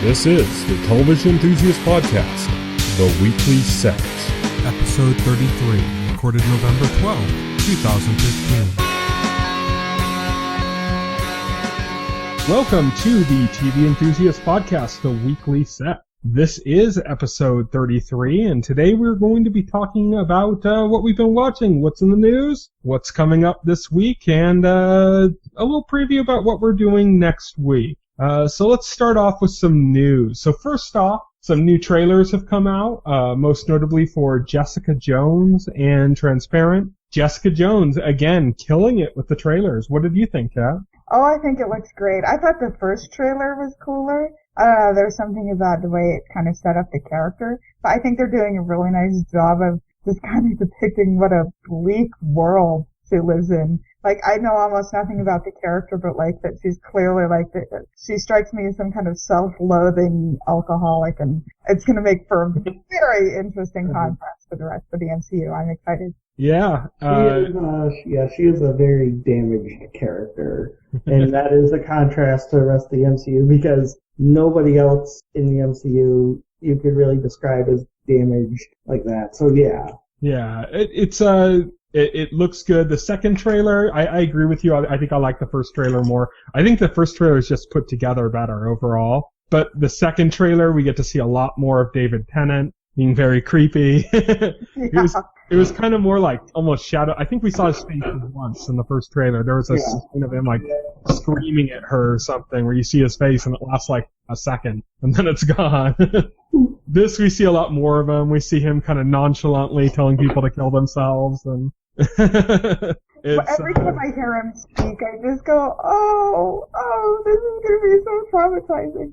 This is the Television Enthusiast Podcast, The Weekly Set. Episode 33, recorded November 12, 2015. Welcome to the TV Enthusiast Podcast, The Weekly Set. This is episode 33, and today we're going to be talking about what we've been watching, what's in the news, what's coming up this week, and a little preview about what we're doing next week. So let's start off with some news. So first off, some new trailers have come out, most notably for Jessica Jones and Transparent. Jessica Jones, again, killing it with the trailers. What did you think, Kat? Oh, I think it looks great. I thought the first trailer was cooler. I don't know, there's something about the way it kind of set up the character. But I think they're doing a really nice job of just kind of depicting what a bleak world she lives in. Like, I know almost nothing about the character, but like that she's clearly like, she strikes me as some kind of self-loathing alcoholic, and it's going to make for a very interesting contrast for the rest of the MCU. I'm excited. Yeah. She is a very damaged character, and that is a contrast to the rest of the MCU because nobody else in the MCU you could really describe as damaged like that. So yeah. Yeah, it looks good. The second trailer, I agree with you. I think I like the first trailer more. I think the first trailer is just put together better overall. But the second trailer, we get to see a lot more of David Tennant being very creepy. It was kind of more like almost shadow. I think we saw his face once in the first trailer. There was a scene of him like screaming at her or something where you see his face and it lasts like a second and then it's gone. This, we see a lot more of him. We see him kind of nonchalantly telling people to kill themselves, and every time I hear him speak, I just go, oh, this is going to be so traumatizing.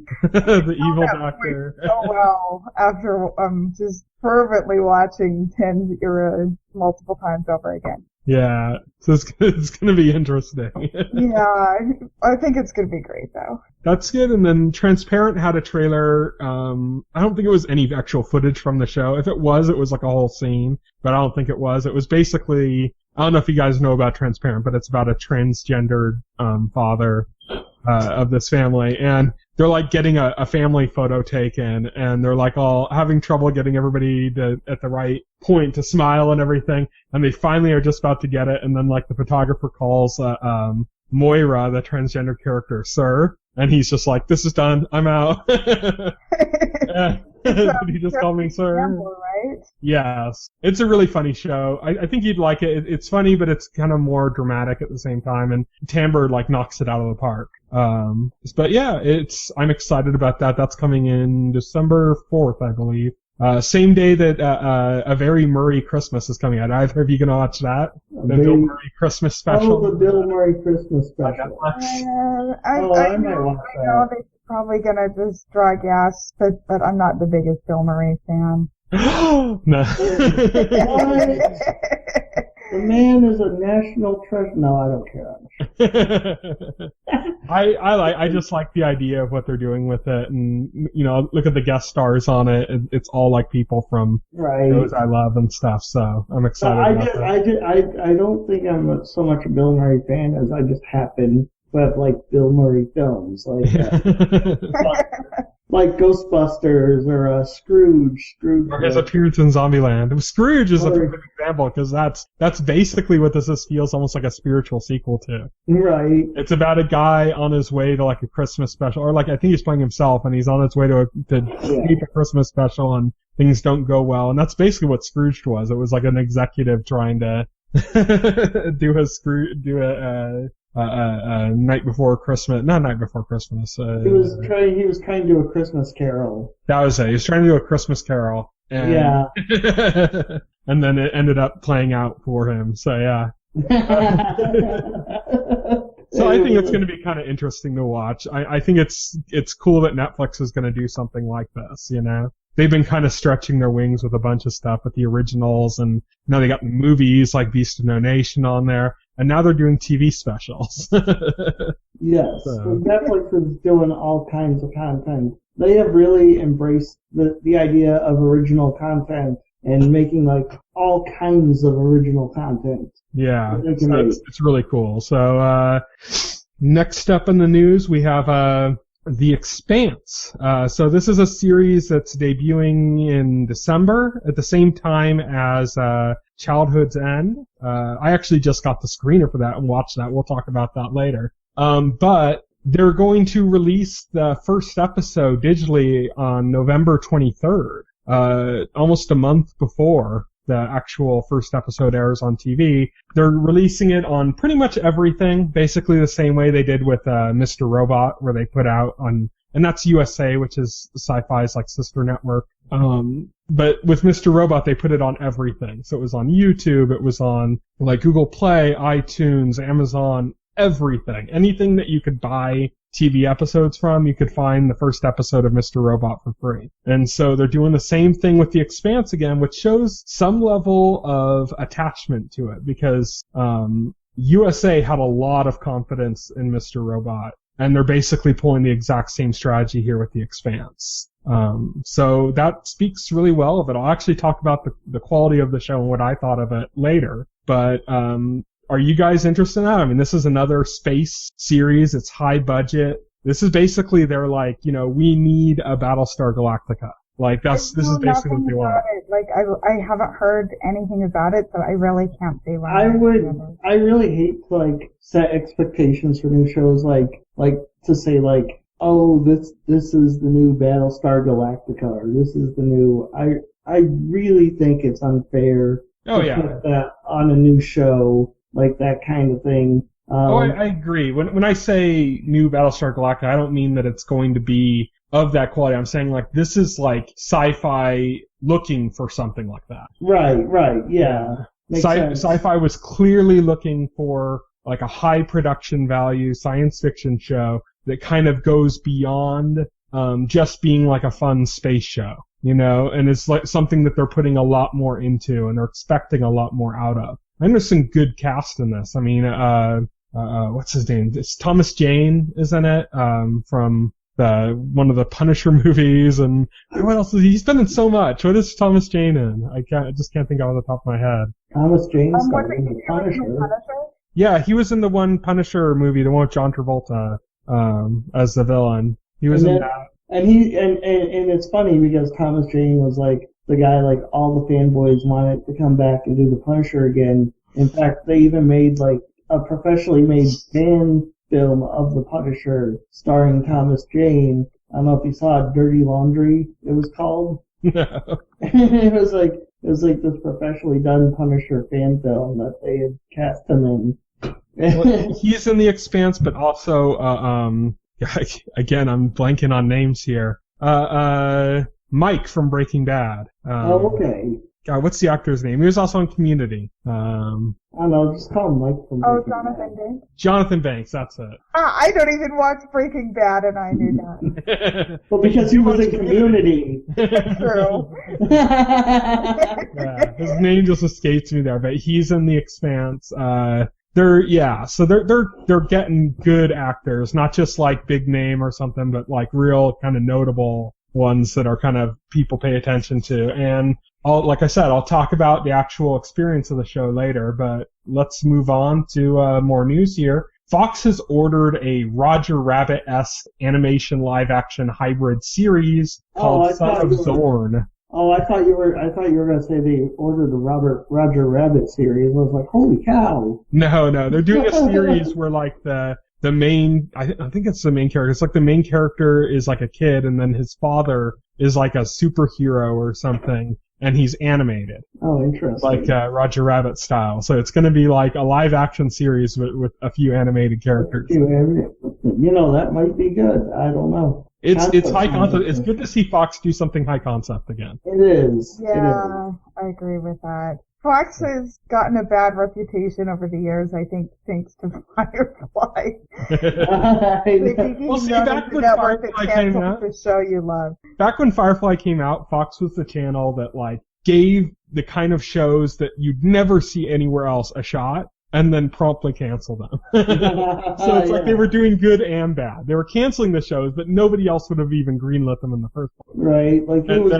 The evil doctor. So well, after just fervently watching 10's era multiple times over again. Yeah, so it's going to be interesting. Yeah, I think it's going to be great, though. That's good. And then Transparent had a trailer. I don't think it was any actual footage from the show. If it was like a whole scene, but I don't think it was. It was basically, I don't know if you guys know about Transparent, but it's about a transgendered father of this family, and they're like getting a family photo taken, and they're like all having trouble getting everybody at the right point to smile and everything, and they finally are just about to get it, and then like the photographer calls Moira, the transgender character, sir, and he's just like, this is done, I'm out. Did he just call me sir? Right? Yes. It's a really funny show. I think you'd like it. It's funny, but it's kind of more dramatic at the same time, and Timbre like knocks it out of the park. But yeah, I'm excited about that. That's coming in December 4th, I believe. Same day that A Very Murray Christmas is coming out. Either of you gonna watch that? The Bill Murray Christmas special? Oh, the Bill Murray Christmas special. I know they're probably gonna just draw gas, but I'm not the biggest Bill Murray fan. No. The man is a national treasure. No, I don't care. I just like the idea of what they're doing with it, and look at the guest stars on it. It's all like people from shows I love and stuff. So I'm excited about that. I don't think I'm so much a Bill Murray fan as I just happen to have like Bill Murray films like Ghostbusters or Scrooge. Or his appearance in Zombieland. Scrooge is a perfect example because that's basically what this feels almost like a spiritual sequel to. Right. It's about a guy on his way to like a Christmas special, or like I think he's playing himself, and he's on his way to keep a Christmas special, and things don't go well, and that's basically what Scrooge was. It was like an executive trying to do a Night Before Christmas, not Night Before Christmas. He was trying to do a Christmas Carol. That was it. He was trying to do a Christmas Carol. And, yeah. And then it ended up playing out for him. So yeah. So I think it's going to be kind of interesting to watch. I think it's cool that Netflix is going to do something like this. They've been kind of stretching their wings with a bunch of stuff with the originals, and now they got the movies like Beast of No Nation on there. And now they're doing TV specials. Yes, so Netflix is doing all kinds of content. They have really embraced the idea of original content and making like all kinds of original content. Yeah, it's really cool. So next up in the news, we have The Expanse. So this is a series that's debuting in December at the same time as Childhood's End. I actually just got the screener for that and watched that. We'll talk about that later. But they're going to release the first episode digitally on November 23rd, almost a month before the actual first episode airs on TV. They're releasing it on pretty much everything, basically the same way they did with Mr. Robot, where they put out on, and that's USA, which is Sci-Fi's like sister network. But with Mr. Robot, they put it on everything. So it was on YouTube, it was on like Google Play, iTunes, Amazon, everything. Anything that you could buy TV episodes from, you could find the first episode of Mr. Robot for free. And so they're doing the same thing with The Expanse again, which shows some level of attachment to it, because USA had a lot of confidence in Mr. Robot, and they're basically pulling the exact same strategy here with The Expanse. So that speaks really well of it. I'll actually talk about the quality of the show and what I thought of it later, but are you guys interested in that? I mean, this is another space series. It's high budget. This is basically, they're like, we need a Battlestar Galactica. Like, this is basically what they want. Like, I haven't heard anything about it, so I really can't say why. I really hate to, like, set expectations for new shows, like, to say, like, oh, this is the new Battlestar Galactica, or this is the new, I really think it's unfair to put that on a new show. Like that kind of thing. I agree. When I say new Battlestar Galactica, I don't mean that it's going to be of that quality. I'm saying like this is like Sci-Fi looking for something like that. Right, yeah. Sci-Fi was clearly looking for like a high production value science fiction show that kind of goes beyond just being like a fun space show, and it's like something that they're putting a lot more into and they're expecting a lot more out of. I think there's some good cast in this. I mean, what's his name? It's Thomas Jane, isn't it? From one of the Punisher movies, and what else? He's been in so much. What is Thomas Jane in? I just can't think of it on the top of my head. Thomas Jane's in the Punisher. Yeah, he was in the one Punisher movie, the one with John Travolta, as the villain. He was in that. And it's funny because Thomas Jane was like the guy like all the fanboys wanted to come back and do the Punisher again. In fact, they even made like a professionally made fan film of the Punisher starring Thomas Jane. I don't know if you saw Dirty Laundry, it was called. No. It was like this professionally done Punisher fan film that they had cast him in. Well, he's in The Expanse, but also again I'm blanking on names here. Mike from Breaking Bad. Okay. God, what's the actor's name? He was also in Community. I don't know, just call him Mike from Breaking Jonathan Banks. Jonathan Banks, that's it. I don't even watch Breaking Bad, and I knew that. Well, because he was in Community. True. Yeah, his name just escapes me there, but he's in The Expanse. They're getting good actors, not just like big name or something, but like real kind of notable ones that are kind of people pay attention to. And like I said, I'll talk about the actual experience of the show later, but let's move on to more news here. Fox has ordered a Roger Rabbit-esque animation live-action hybrid series called Son of Zorn. Oh, I thought you were going to say they ordered the Roger Rabbit series. I was like, holy cow! No, they're doing a series where like the main, I think it's the main character. It's like the main character is like a kid, and then his father is like a superhero or something, and he's animated. Oh, interesting. Like Roger Rabbit style. So it's going to be like a live action series with a few animated characters. That might be good. I don't know. It's high concept. It's good to see Fox do something high concept again. It is. Yeah, I agree with that. Fox has gotten a bad reputation over the years, I think, thanks to Firefly. Well, see, back when Firefly came out, the show you love. Back when Firefly came out, Fox was the channel that like gave the kind of shows that you'd never see anywhere else a shot, and then promptly cancel them. So it's like they were doing good and bad. They were canceling the shows, but nobody else would have even greenlit them in the first place. Right. Like it was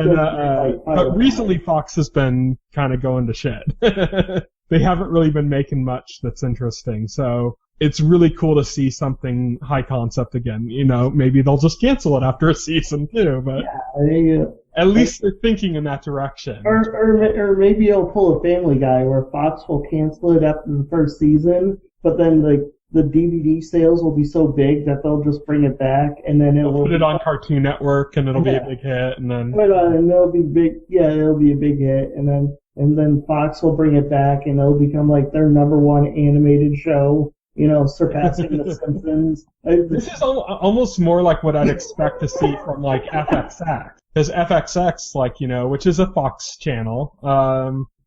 but recently Fox has been kind of going to shit. They haven't really been making much that's interesting. So it's really cool to see something high concept again. You know, maybe they'll just cancel it after a season too, but at least they're thinking in that direction. Or maybe they'll pull a Family Guy where Fox will cancel it after the first season, but then the DVD sales will be so big that they'll just bring it back, and then it'll put it on Cartoon Network, and it'll be a big hit, and then and it'll be big. Yeah, it'll be a big hit, and then Fox will bring it back, and it'll become like their #1 animated show. You know, surpassing The Simpsons. This is almost more like what I'd expect to see from like FXX, because FXX, like, you know, which is a Fox channel,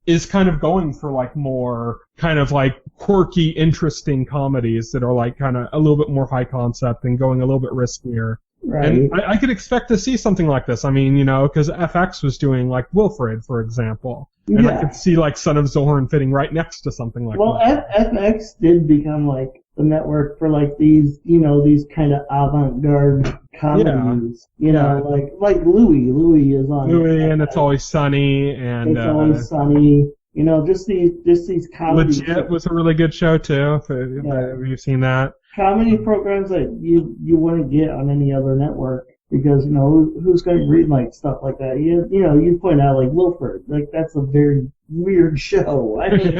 is kind of going for like more kind of like quirky, interesting comedies that are like kind of a little bit more high concept and going a little bit riskier. Right. And I could expect to see something like this. I mean, you know, because FX was doing like Wilfred, for example. And I could see like Son of Zorn fitting right next to something like that. Well, FX did become like the network for like these, you know, these kind of avant-garde comedies. You know, like Louie. Louie is on Louie, FX. and It's Always Sunny, and It's Always Sunny. You know, just these comedies. Legit was a really good show too. Have you seen that? Comedy programs that you wouldn't get on any other network. Because, you know, who's going to read, like, stuff like that? You know, you point out, like, Wilfred. Like, that's a very weird show. I mean,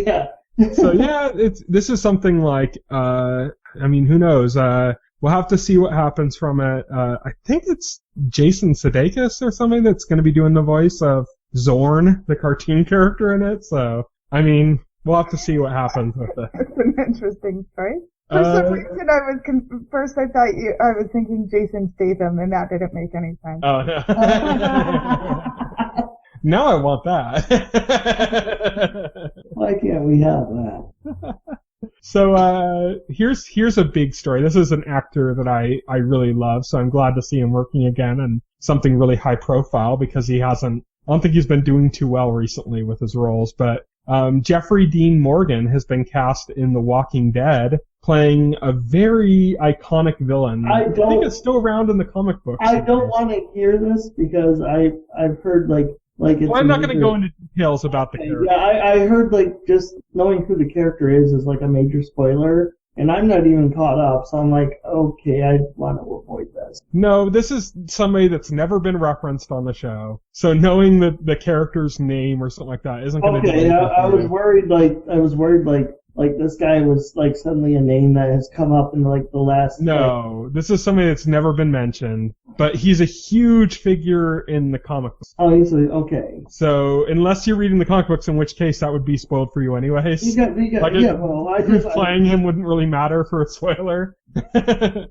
yeah. So, yeah, this is something like, I mean, who knows? We'll have to see what happens from it. I think it's Jason Sudeikis or something that's going to be doing the voice of Zorn, the cartoon character in it. So, I mean, we'll have to see what happens with it. It's an interesting choice. For some reason, first I thought I was thinking Jason Statham, and that didn't make any sense. Oh, no. Now I want that. Why can't we have that? So, here's a big story. This is an actor that I really love, so I'm glad to see him working again and something really high profile because I don't think he's been doing too well recently with his roles, but Jeffrey Dean Morgan has been cast in The Walking Dead, playing a very iconic villain. I think it's still around in the comic books. I don't want to hear this because I've heard like it's. Well, I'm not going to go into details about the character. Yeah, I heard like just knowing who the character is like a major spoiler. And I'm not even caught up, so I'm like, okay, I want to avoid this. No, this is somebody that's never been referenced on the show. So knowing the character's name or something like that isn't going to do anything. I was worried like this guy was like suddenly a name that has come up in like the last. No, this is somebody that's never been mentioned, but he's a huge figure in the comic books. Oh, he's okay. So unless you're reading the comic books, in which case that would be spoiled for you anyways. Who's playing him wouldn't really matter for a spoiler. Because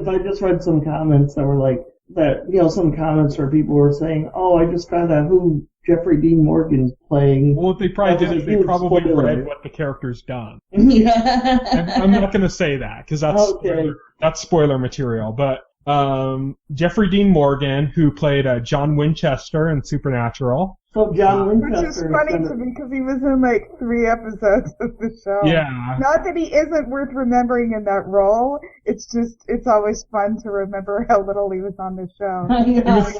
I just read some comments that were like that. You know, some comments where people were saying, "Oh, I just found out who Jeffrey Dean Morgan's playing." Well, what they probably did is they probably read what the character's done. Yeah. And I'm not going to say that because that's spoiler material. But Jeffrey Dean Morgan, who played John Winchester in Supernatural. So John Winchester. Which is funny to me because he was in like 3 episodes of the show. Yeah. Not that he isn't worth remembering in that role. It's always fun to remember how little he was on the show.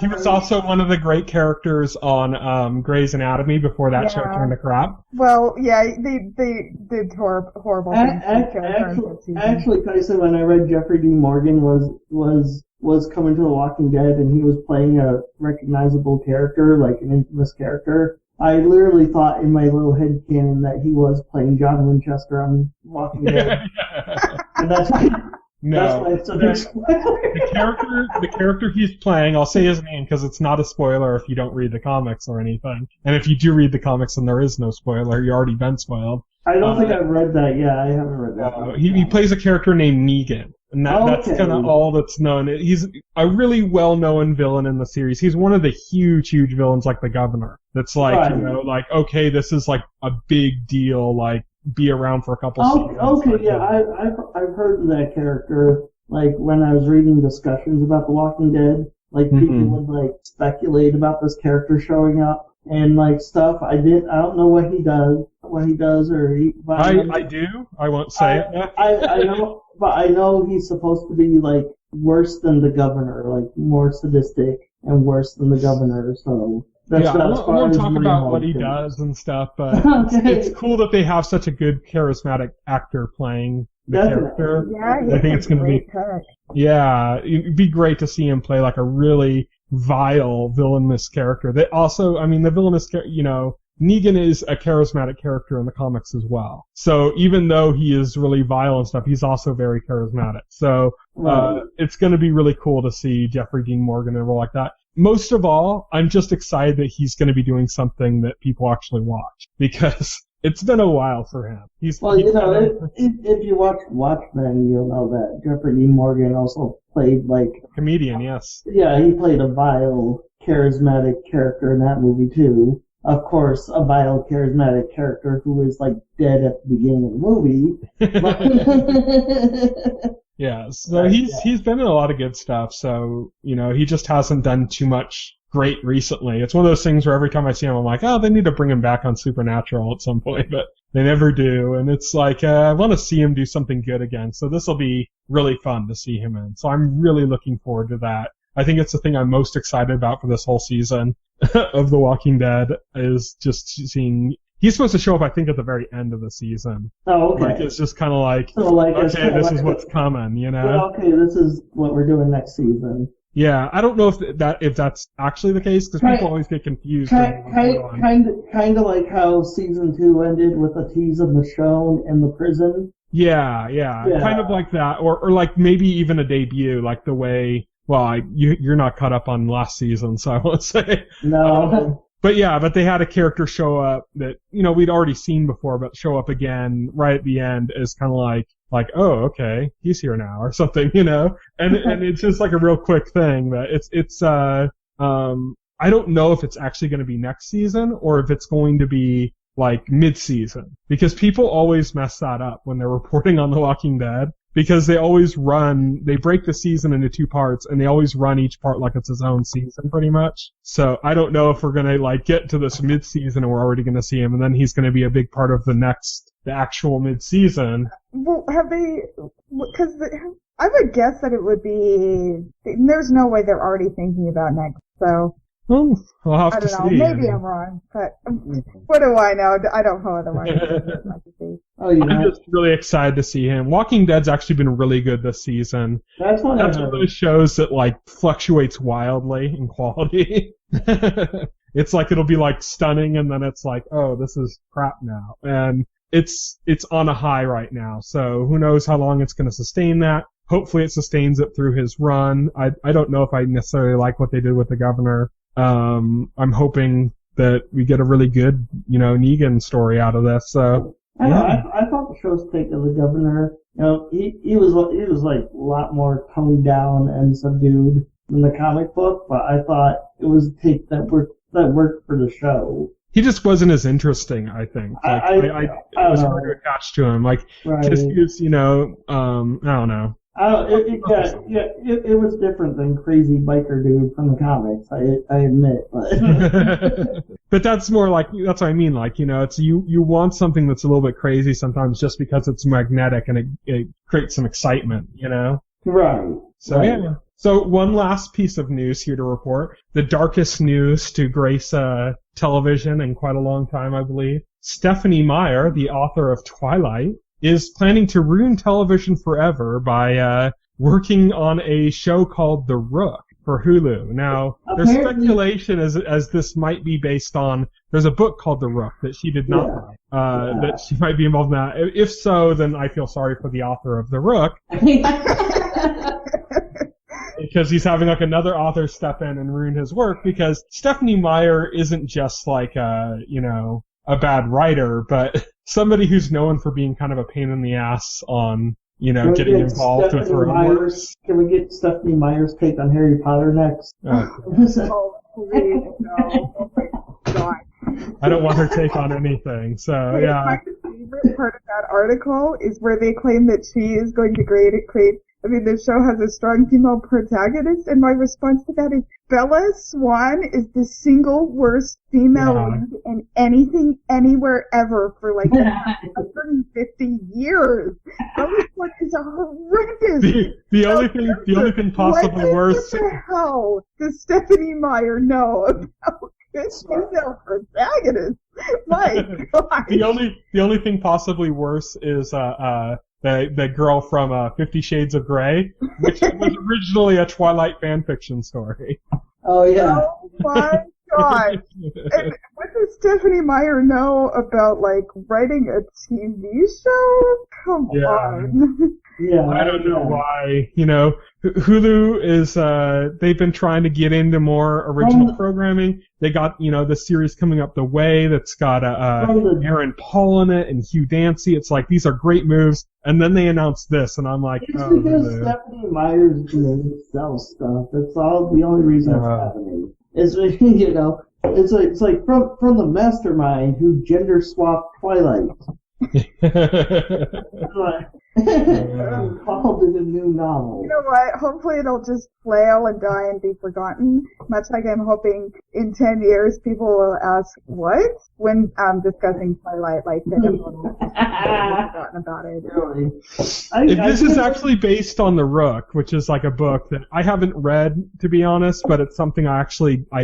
He was also one of the great characters on Grey's Anatomy before that show turned to crap. Well, yeah, they did horrible things. Actually, Tyson, when I read Jeffrey Dean Morgan was coming to The Walking Dead and he was playing a recognizable character, like an infamous character, I literally thought in my little headcanon that he was playing John Winchester on Walking Dead. And that's why it's a big spoiler. The character he's playing, I'll say his name because it's not a spoiler if you don't read the comics or anything. And if you do read the comics, then there is no spoiler. You've already been spoiled. I don't think I've read that. Yeah, I haven't read that. He plays a character named Negan. And that's kind of all that's known. He's a really well-known villain in the series. He's one of the huge villains like the Governor. That's like, okay, this is like a big deal, like, be around for a couple seasons. Okay, yeah, I've heard of that character, like, when I was reading discussions about The Walking Dead. Like, people would, like, speculate about this character showing up. And like stuff, I don't know what he does, I do. I won't say it. I know, but I know he's supposed to be like worse than the Governor, like more sadistic and worse than the Governor. So I won't talk about what he does and stuff, but it's cool that they have such a good, charismatic actor playing the character. Yeah, I think it's going to be. Yeah, it'd be great to see him play like a really vile, villainous character. They also, I mean, the villainous, Negan is a charismatic character in the comics as well. So even though he is really vile and stuff, he's also very charismatic. So it's going to be really cool to see Jeffrey Dean Morgan in a role like that. Most of all, I'm just excited that he's going to be doing something that people actually watch, because it's been a while for him. If you watch Watchmen, you'll know that Jeffrey Dean Morgan also played like a comedian. Yes. Yeah, he played a vile, charismatic character in that movie too. Of course, a vile, charismatic character who is like dead at the beginning of the movie. Yeah, so he's been in a lot of good stuff. So he just hasn't done too much great recently. It's one of those things where every time I see him, I'm like, oh, they need to bring him back on Supernatural at some point, but they never do. And it's like, I want to see him do something good again. So this will be really fun to see him in. So I'm really looking forward to that. I think it's the thing I'm most excited about for this whole season of The Walking Dead, is just seeing. He's supposed to show up, I think, at the very end of the season. Oh, okay. Like, it's just kind of like, okay, this is what's coming, Well, okay, this is what we're doing next season. Yeah, I don't know if that's actually the case, because people always get confused. Kind of like how season 2 ended with a tease of Michonne in the prison. Yeah, kind of like that, or like maybe even a debut, like the way. Well, you're not caught up on last season, so I won't say. No. But they had a character show up that, we'd already seen before, but show up again right at the end as kind of like, oh, okay, he's here now, or something, and it's just like a real quick thing, but I don't know if it's actually going to be next season, or if it's going to be like mid-season, because people always mess that up when they're reporting on The Walking Dead. Because they break the season into 2 parts, and they always run each part like it's its own season, pretty much. So I don't know if we're gonna get to this mid-season and we're already gonna see him, and then he's gonna be a big part of the actual mid-season. Well, have they? Because I would guess that it would be. There's no way they're already thinking about next. So. We'll have to see. I don't know. Maybe I'm wrong, but what do I know? I don't know otherwise. I'm just really excited to see him. Walking Dead's actually been really good this season. That's one of those shows that fluctuates wildly in quality. It's like it'll be stunning, and then it's like, oh, this is crap now, and it's on a high right now. So who knows how long it's going to sustain that. Hopefully it sustains it through his run. I don't know if I necessarily like what they did with the governor. I'm hoping that we get a really good, Negan story out of this. So I thought the show's take of the governor, he was a lot more toned down and subdued in the comic book, but I thought it was a take that worked for the show. He just wasn't as interesting, I think. I was hard to attach to him, because he was, I don't know. It was different than crazy biker dude from the comics. I admit, but that's more that's what I mean. It's you want something that's a little bit crazy sometimes, just because it's magnetic and it creates some excitement, Right. So right. Yeah. So one last piece of news here to report: the darkest news to grace television in quite a long time, I believe. Stephenie Meyer, the author of Twilight, is planning to ruin television forever by working on a show called The Rook for Hulu. Now, there's speculation as this might be based on. There's a book called The Rook that she did not write. That she might be involved in that. If so, then I feel sorry for the author of The Rook. Because he's having another author step in and ruin his work, because Stephenie Meyer isn't just a bad writer, but somebody who's known for being kind of a pain in the ass on, getting involved with her own works. Can we get Stephenie Meyer's take on Harry Potter next? Oh, please, no. Oh, my God. I don't want her take on anything, so yeah. My favorite part of that article is where they claim that she is going to create the show has a strong female protagonist, and my response to that is Bella Swan is the single worst female lead in anything, anywhere, ever for 150 years. Bella Swan is a horrendous. The only thing possibly worse. What the hell does Stephenie Meyer know about It's female protagonist. My God. The only thing possibly worse is the girl from 50 Shades of Grey, which was originally a Twilight fanfiction story. Oh yeah. Oh my God. And what does Stephanie Meyer know about, like, writing a TV show? Come on. Yeah. I don't know why. You know, Hulu is, they've been trying to get into more original programming. They got, you know, the series coming up The Way that's got Aaron Paul in it and Hugh Dancy. It's like, these are great moves. And then they announced this, and I'm like, it's because Stephanie Meyer's doing sell stuff. That's all. The only reason it's happening is, you know, it's like from the mastermind who gender swapped Twilight. Called it a new novel. You know what? Hopefully it'll just flail and die and be forgotten. Much like I'm hoping in 10 years people will ask, what? When discussing Twilight, like, everyone will have forgotten about it. Really? This is actually based on The Rook, which is like a book that I haven't read, to be honest, but it's something I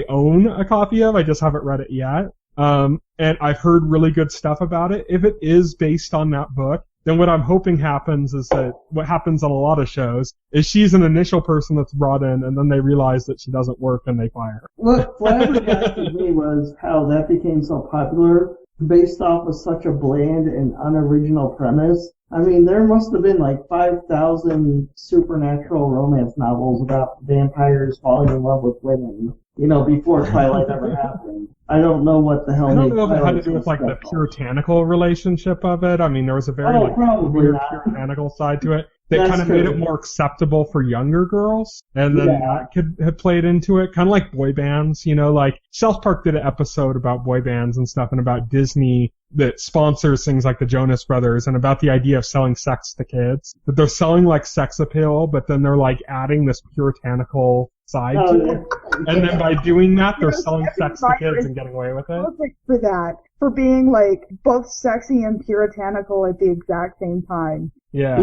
own a copy of. I just haven't read it yet. And I've heard really good stuff about it. If it is based on that book, then what I'm hoping happens is that what happens on a lot of shows is she's an initial person that's brought in, and then they realize that she doesn't work and they fire her. What flabbergasted me was how that became so popular based off of such a bland and unoriginal premise. I mean, there must have been like 5,000 supernatural romance novels about vampires falling in love with women, you know, before Twilight ever happened. I don't know what the hell. I don't know if it had to do with like the puritanical relationship of it. I mean, there was a very weird puritanical side to it that kind of made it more acceptable for younger girls, and then that could have played into it. Kind of like boy bands, you know, like South Park did an episode about boy bands and stuff, and about Disney that sponsors things like the Jonas Brothers, and about the idea of selling sex to kids. That they're selling like sex appeal, but then they're like adding this puritanical side to it. And then by doing that, they're selling sex to kids and getting away with it. Perfect for that. For being, like, both sexy and puritanical at the exact same time. Yeah.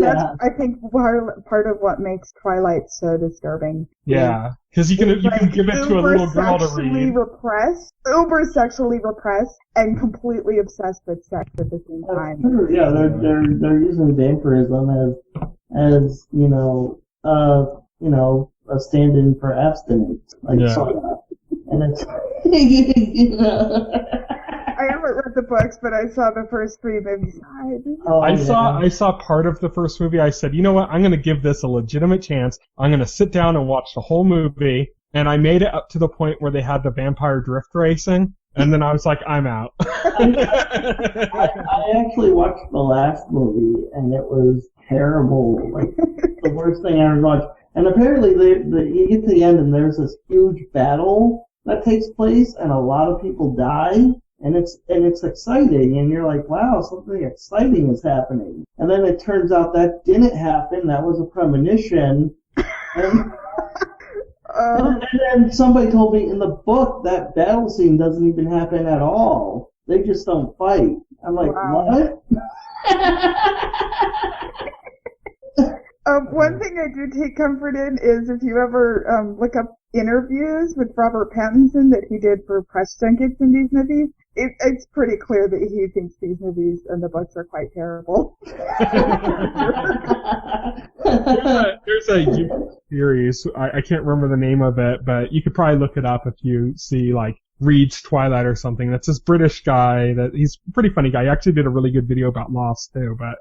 That's, I think, part of what makes Twilight so disturbing. Yeah. Because you can give it to a little girl to read. Uber sexually repressed, and completely obsessed with sex at the same time. Yeah, they're using vampirism as a stand-in for abstinence, like soda. And it's, you know. I haven't read the books, but I saw the first 3 movies. I saw part of the first movie. I said, you know what? I'm going to give this a legitimate chance. I'm going to sit down and watch the whole movie. And I made it up to the point where they had the vampire drift racing. And then I was like, I'm out. I actually watched the last movie, and it was terrible. Like, the worst thing I ever watched. And apparently, you get to the end, and there's this huge battle that takes place, and a lot of people die, and it's exciting, and you're like, wow, something exciting is happening. And then it turns out that didn't happen. That was a premonition. And then somebody told me in the book that battle scene doesn't even happen at all. They just don't fight. I'm like, what? One thing I do take comfort in is if you ever look up interviews with Robert Pattinson that he did for press junkets in these movies, it's pretty clear that he thinks these movies and the books are quite terrible. There's a YouTube series, I can't remember the name of it, but you could probably look it up if you see, like, reads Twilight or something. That's this British guy he's a pretty funny guy. He actually did a really good video about Lost too, but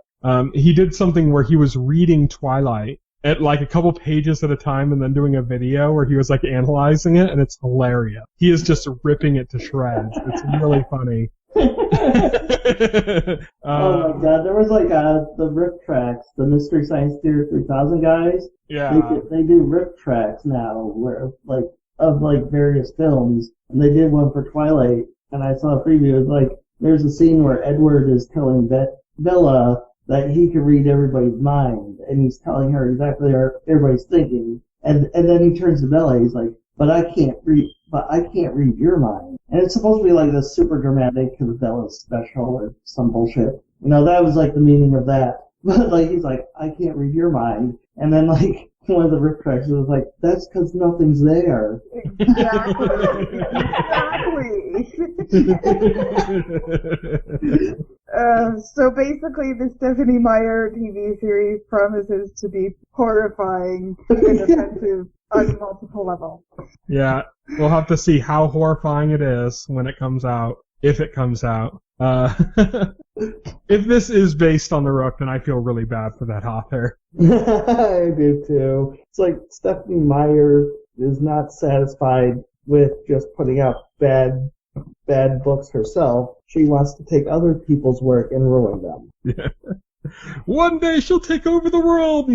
he did something where he was reading Twilight at like a couple pages at a time and then doing a video where he was like analyzing it, and it's hilarious. He is just ripping it to shreds. It's really funny. Oh my god, there was like the rip tracks, the Mystery Science Theater 3000 guys. Yeah. They do rip tracks now where of various films, and they did one for Twilight, and I saw a preview. It was like, there's a scene where Edward is telling Bella that he can read everybody's mind, and he's telling her exactly what everybody's thinking, and then he turns to Bella, he's like, but I can't read your mind. And it's supposed to be like this super dramatic because Bella's special or some bullshit. You know, that was like the meaning of that. But like, he's like, I can't read your mind. And then like one of the rip tracks was like, that's because nothing's there. Exactly. So basically, the Stephenie Meyer TV series promises to be horrifying and offensive on multiple levels. Yeah, we'll have to see how horrifying it is when it comes out, if it comes out. If this is based on The Rook, then I feel really bad for that author. I do too. It's like Stephenie Meyer is not satisfied with just putting out bad books herself. She wants to take other people's work and ruin them. Yeah. One day she'll take over the world.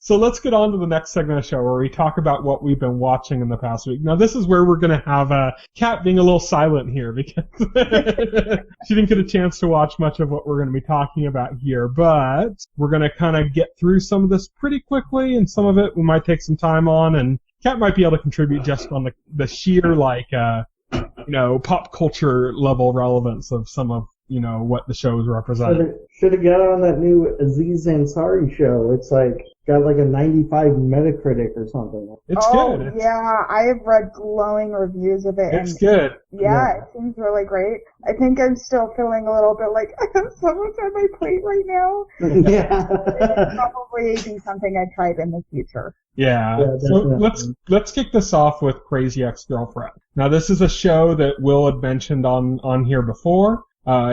So let's get on to the next segment of the show where we talk about what we've been watching in the past week. Now, this is where we're going to have Kat being a little silent here because she didn't get a chance to watch much of what we're going to be talking about here. But we're going to kind of get through some of this pretty quickly, and some of it we might take some time on, and Kat might be able to contribute just on the sheer, pop culture level relevance of some of, what the shows represent. Should have got on that new Aziz Ansari show. It's got like a 95 Metacritic or something. It's good. Yeah, I have read glowing reviews of it. It's good. Yeah, it seems really great. I think I'm still feeling a little bit like I have so much on my plate right now. Yeah. It'll probably be something I tried in the future. Yeah. So let's kick this off with Crazy Ex-Girlfriend. Now, this is a show that Will had mentioned on here before.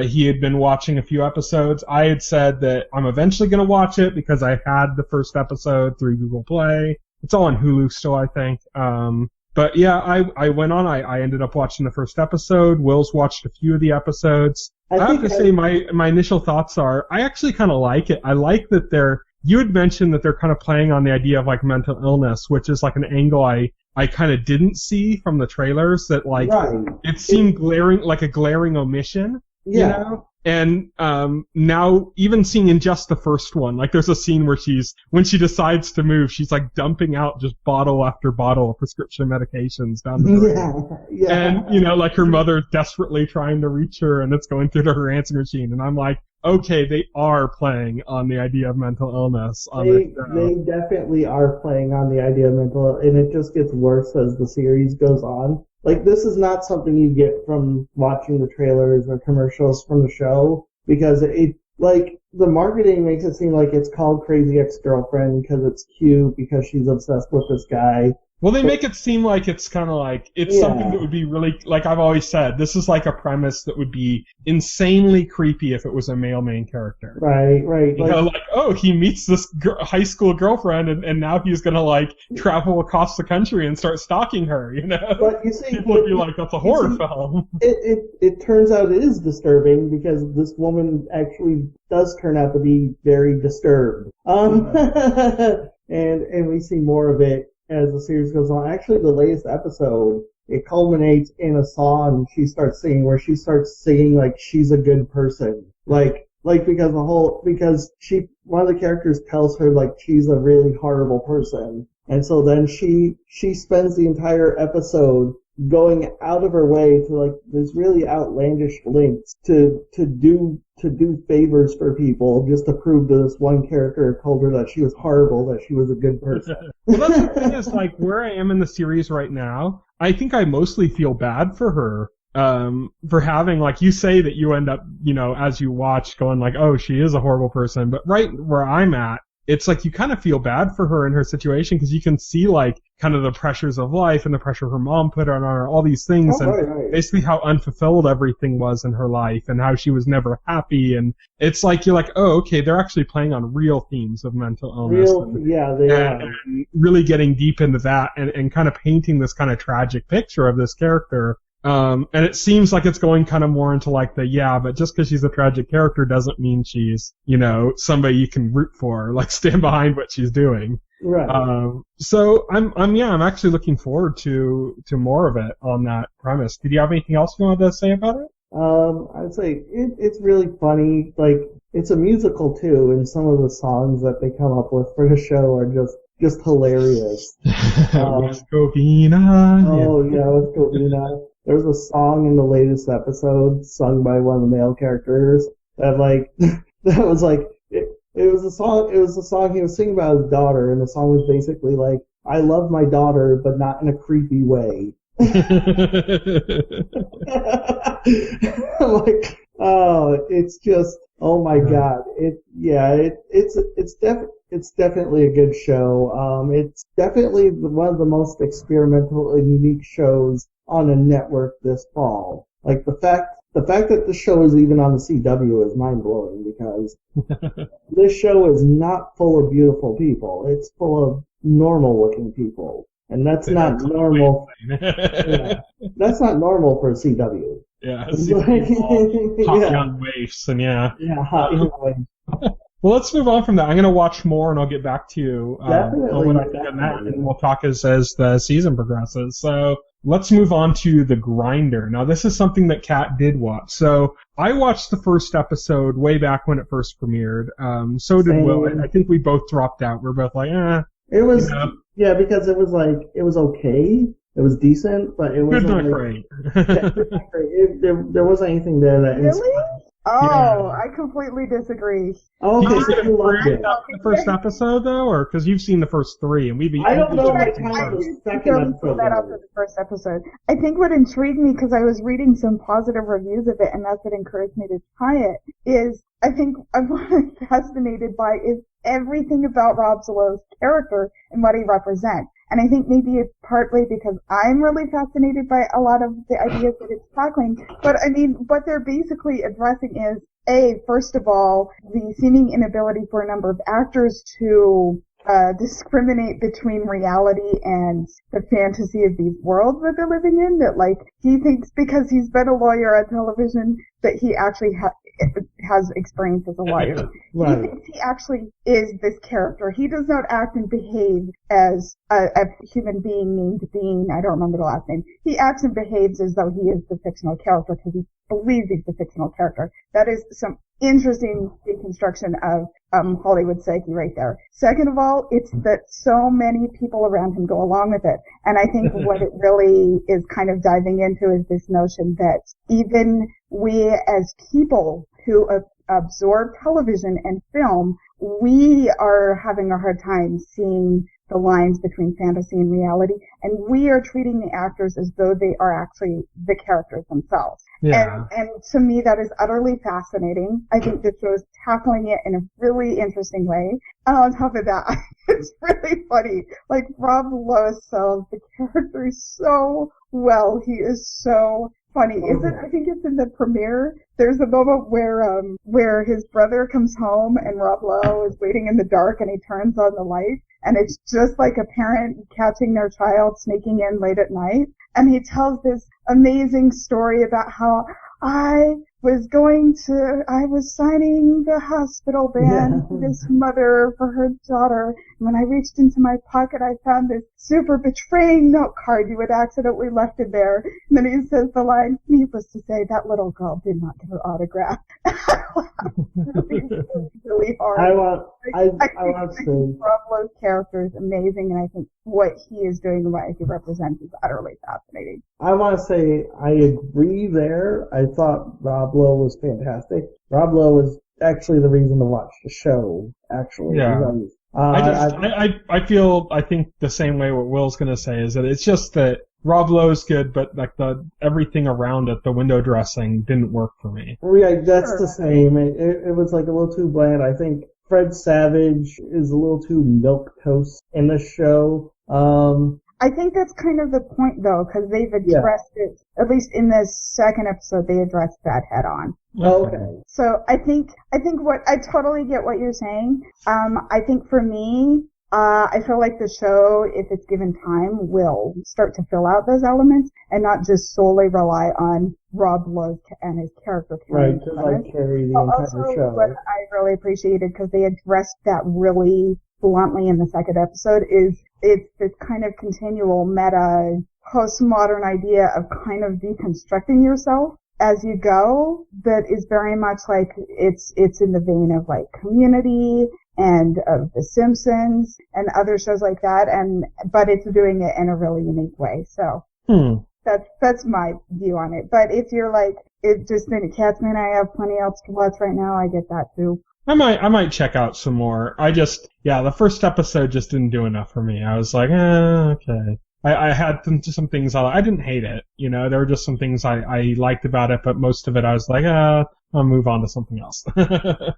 He had been watching a few episodes. I had said that I'm eventually going to watch it because I had the first episode through Google Play. It's all on Hulu still, I think. But yeah, I went on. I ended up watching the first episode. Will's watched a few of the episodes. I have to say my initial thoughts are I actually kind of like it. I like that you had mentioned that they're kind of playing on the idea of mental illness, which is an angle I kind of didn't see from the trailers, that it seemed like a glaring omission. Yeah. And now, even seeing in just the first one, there's a scene where when she decides to move, she's dumping out just bottle after bottle of prescription medications down the drain. Yeah. And, her mother desperately trying to reach her, and it's going through to her answering machine. And I'm like, okay, they are playing on the idea of mental illness on this show. They definitely are playing on the idea of mental, and it just gets worse as the series goes on. This is not something you get from watching the trailers or commercials from the show, because the marketing makes it seem like it's called Crazy Ex-Girlfriend because it's cute, because she's obsessed with this guy. Well, they make it seem like it's kind of something that would be really, I've always said, this is a premise that would be insanely creepy if it was a male main character. Right. He meets this high school girlfriend and now he's going to travel across the country and start stalking her, But you see, people would be like, that's a horror film. It turns out it is disturbing because this woman actually does turn out to be very disturbed. And we see more of it as the series goes on. Actually, the latest episode, it culminates in a song she starts singing, where she starts singing she's a good person. Because one of the characters tells her she's a really horrible person. And so then she spends the entire episode going out of her way to these really outlandish lengths to do favors for people just to prove to this one character told her that she was horrible, that she was a good person. Well, that's the thing is, where I am in the series right now, I think I mostly feel bad for her, for having, you say that you end up, as you watch going oh, she is a horrible person, but right where I'm at, it's you kind of feel bad for her in her situation because you can see kind of the pressures of life and the pressure her mom put on her, all these things, basically how unfulfilled everything was in her life and how she was never happy. And it's you're oh, okay, they're actually playing on real themes of mental illness. They are. And really getting deep into that and kind of painting this kind of tragic picture of this character. And it seems like it's going kind of more into but just because she's a tragic character doesn't mean she's, somebody you can root for, stand behind what she's doing. Right. So I'm actually looking forward to more of it on that premise. Did you have anything else you wanted to say about it? I'd say it's really funny. It's a musical too, and some of the songs that they come up with for the show are just hilarious. West Covina. Oh yeah, West Covina. There's a song in the latest episode sung by one of the male characters that that was It was a song. It was a song he was singing about his daughter, and the song was basically like, "I love my daughter, but not in a creepy way." I'm like, oh, it's just, oh my God. It's definitely a good show. It's definitely one of the most experimental and unique shows on a network this fall. Like the fact that the show is even on the CW is mind blowing, because this show is not full of beautiful people. It's full of normal looking people. And that's not normal. Yeah, that's not normal for a CW. Yeah, hot young waifs, and yeah. Yeah, hot young waifs. Well, let's move on from that. I'm going to watch more, and I'll get back to you Definitely, when I think of that, and we'll talk as the season progresses. So let's move on to The Grinder. Now, this is something that Kat did watch. So I watched the first episode way back when it first premiered. So did Will. I think we both dropped out. We're both like, It was, you know. Yeah, because it was okay. It was decent, but it wasn't not great. There wasn't anything there that Really? Oh, Yeah. I completely disagree. Oh, okay, You so you loved it. the first episode, though, or because you've seen the first three, and I don't know my I time of the didn't second really episode. pull that up for the first episode. I think what intrigued me, because I was reading some positive reviews of it, and that's what encouraged me to try it, is I think what I'm fascinated by is everything about Rob Lowe's character and what he represents. And I think maybe it's partly because I'm really fascinated by a lot of the ideas that it's tackling. But I mean, what they're basically addressing is, first of all, the seeming inability for a number of actors to discriminate between reality and the fantasy of these worlds that they're living in. That, like, he thinks because he's been a lawyer on television that he actually has experience as a lawyer. Right. He thinks he actually is this character. He does not act and behave as a human being named Dean. I don't remember the last name. He acts and behaves as though he is the fictional character because he believes he's the fictional character. That is some interesting deconstruction of Hollywood psyche right there. Second of all, it's that so many people around him go along with it. And I think what it really is kind of diving into is this notion that even we as people who absorb television and film, we are having a hard time seeing the lines between fantasy and reality, and we are treating the actors as though they are actually the characters themselves. Yeah. And to me, that is utterly fascinating. I think this show is tackling it in a really interesting way. And on top of that, it's really funny. Like, Rob Lowe sells the character so well. He is so funny. I think it's in the premiere. There's a moment where his brother comes home and Rob Lowe is waiting in the dark and he turns on the light, and it's just like a parent catching their child sneaking in late at night. And he tells this amazing story about how I was signing the hospital band to this mother for her daughter. And when I reached into my pocket, I found this super betraying note card you had accidentally left in there. And then he says the line, needless to say, that little girl did not get her autograph. really hard. I want to say Rob Lowe's character is amazing, and I think what he is doing and what he represents is utterly fascinating. I want to say I agree there. I thought Rob Lowe was fantastic. Rob Lowe was actually the reason to watch the show, actually. Yeah. I think the same way what Will's going to say is that it's just that Rob Lowe's good, but like everything around it, the window dressing didn't work for me. Yeah, that's the same. It was like a little too bland. I think Fred Savage is a little too milquetoast in the show. I think that's kind of the point, though, because they've addressed it, at least in this second episode, they addressed that head on. Okay. So I think I totally get what you're saying. I think for me, I feel like the show, if it's given time, will start to fill out those elements and not just solely rely on Rob Lowe and his character. Right, to like carry the entire show. What I really appreciated, because they addressed that really bluntly in the second episode, is it's this kind of continual meta postmodern idea of kind of deconstructing yourself as you go, that is very much like it's in the vein of like Community and of The Simpsons and other shows like that, but it's doing it in a really unique way. So that's my view on it. But if you're like, it just then Cat's Man, I have plenty else to watch right now, I get that too. I might check out some more. The first episode just didn't do enough for me. I was like, okay. I had some things I didn't hate it. There were just some things I liked about it, but most of it I was like, I'll move on to something else.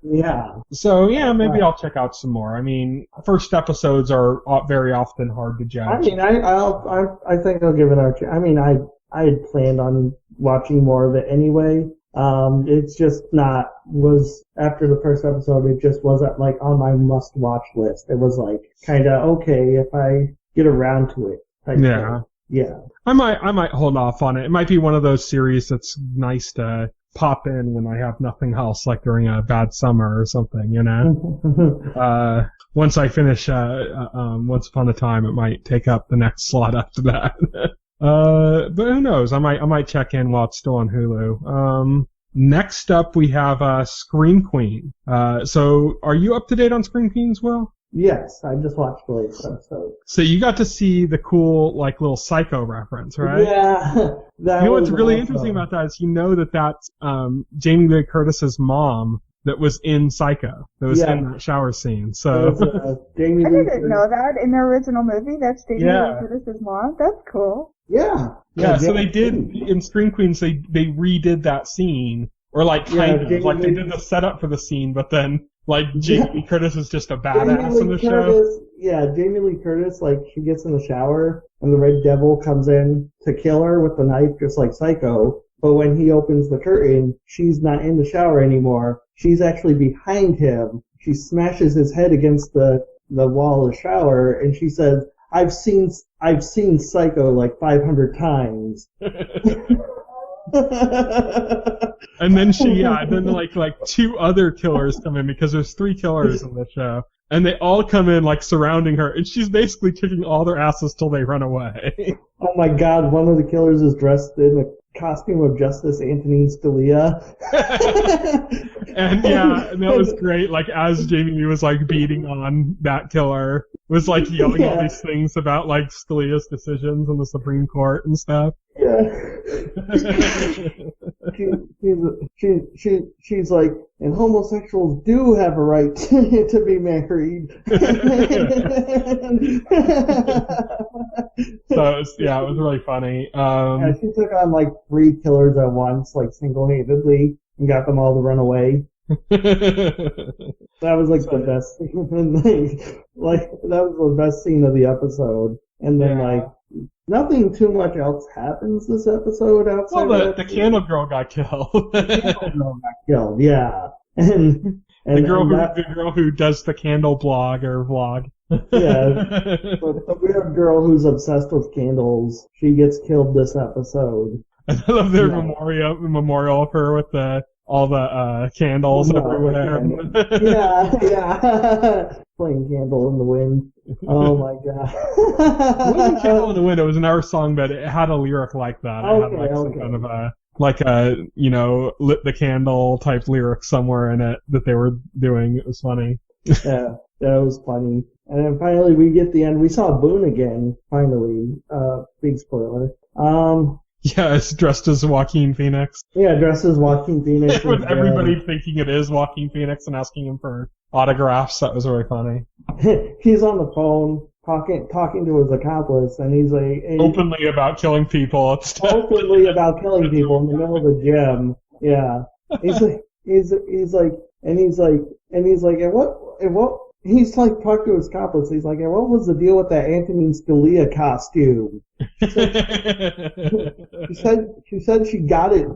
Yeah. So yeah, maybe I'll check out some more. I mean, first episodes are very often hard to judge. I mean, I think I'll give it a chance. I mean, I had planned on watching more of it anyway. It's just was after the first episode, it just wasn't like on my must watch list. It was like kind of okay if I get around to it. Yeah. Yeah. I might hold off on it. It might be one of those series that's nice to pop in when I have nothing else, like during a bad summer or something, Once I finish, Once Upon a Time, it might take up the next slot after that. But who knows? I might check in while it's still on Hulu. Next up we have, Scream Queen. So are you up to date on Scream Queens, Will? Yes, I just watched the latest episode. So you got to see the cool, like, little Psycho reference, right? Yeah. What's really interesting about that is that's Jamie Lee Curtis's mom that was in Psycho, that was in that shower scene. So Jamie I Lee didn't know that in the original movie. That's Jamie Lee Curtis's mom. That's cool. Yeah. Yeah. So they did in Scream Queens. They redid that scene, or like kind of like they did the setup for the scene, but then. Like, Jamie Lee Curtis is just a badass in the show. Yeah, Jamie Lee Curtis, like, she gets in the shower, and the Red Devil comes in to kill her with the knife, just like Psycho. But when he opens the curtain, she's not in the shower anymore. She's actually behind him. She smashes his head against the wall of the shower, and she says, I've seen Psycho like 500 times. And then like two other killers come in, because there's 3 killers in the show, and they all come in like surrounding her, and she's basically kicking all their asses till they run away. Oh my God! One of the killers is dressed in a costume of Justice Antonin Scalia. And that was great. Like, as Jamie Lee was like beating on that killer, was like yelling all these things about like Scalia's decisions in the Supreme Court and stuff. Yeah. She's like, and homosexuals do have a right to be married. So it was really funny. She took on like 3 killers at once, like single-handedly, and got them all to run away. That was like the best scene. Like that was the best scene of the episode. And then like nothing too much else happens this episode outside. Well, the candle girl got killed. The candle girl got killed, yeah. And the girl who does the candle blog or vlog. Yeah, but the weird girl who's obsessed with candles, she gets killed this episode. I love their memorial of her with all the candles everywhere. Yeah. Playing Candle in the Wind. Oh my God. It wasn't Candle in the Wind, it was another song, but it had a lyric like that. It had some kind of lit the candle type lyric somewhere in it that they were doing. It was funny. Yeah, that was funny. And then finally we get the end. We saw Boone again, finally. Big spoiler. Yeah, it's dressed as Joaquin Phoenix. Yeah, dressed as Joaquin Phoenix. With everybody thinking it is Joaquin Phoenix and asking him for autographs. That was really funny. He's on the phone talking to his accomplice, and he's like... Openly about killing people. Openly about killing people in the middle of the gym. Yeah. He's like, and what, he's like talking to his accomplice. He's like, and what was the deal with that Antonin Scalia costume? She said she got it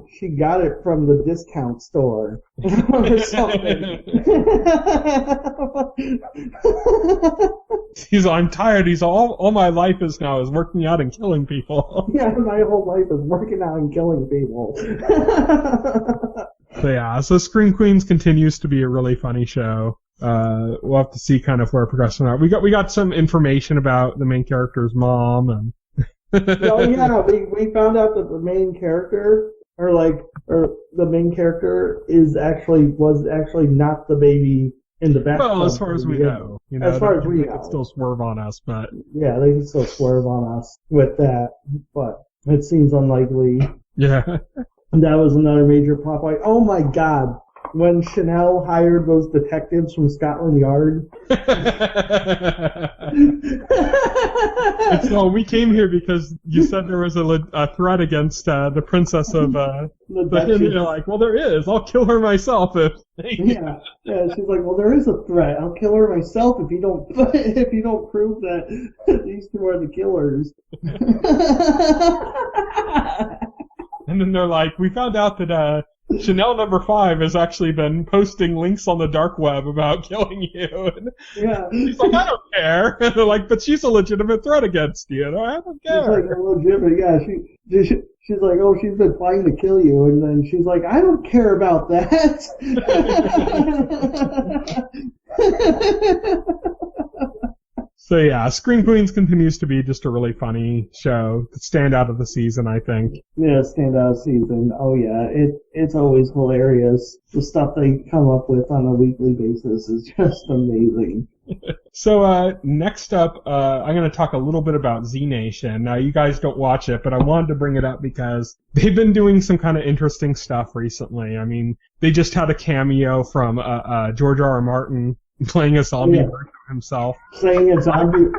from the discount store or something. I'm tired. All my life is working out and killing people. Yeah, my whole life is working out and killing people. So Scream Queens continues to be a really funny show. We'll have to see kind of where it progresses from there. We got some information about the main character's mom, and Oh yeah, we found out that the main character was actually not the baby in the back. Well, as far as we know, as far as we know, they could still swerve on us, but yeah, they can still swerve on us with that, but it seems unlikely. Yeah. And that was another major plot point. Oh my God. when Chanel hired those detectives from Scotland Yard. So we came here because you said there was a threat against the princess of the you're like, well, there is. I'll kill her myself if. Yeah. She's like, well, there is a threat. I'll kill her myself if you don't prove that these two are the killers. And then they're like, we found out that Chanel number 5 has actually been posting links on the dark web about killing you. And yeah. she's like, I don't care. And they're like, but she's a legitimate threat against you. And I don't care. She's like, legitimate, yeah. She's like, oh, she's been planning to kill you. And then she's like, I don't care about that. So yeah, Scream Queens continues to be just a really funny show. Standout of the season, I think. Yeah, standout season. Oh yeah, it's always hilarious. The stuff they come up with on a weekly basis is just amazing. So next up, I'm going to talk a little bit about Z Nation. Now, you guys don't watch it, but I wanted to bring it up because they've been doing some kind of interesting stuff recently. I mean, they just had a cameo from George R. R. Martin playing a zombie version of himself. Playing a zombie.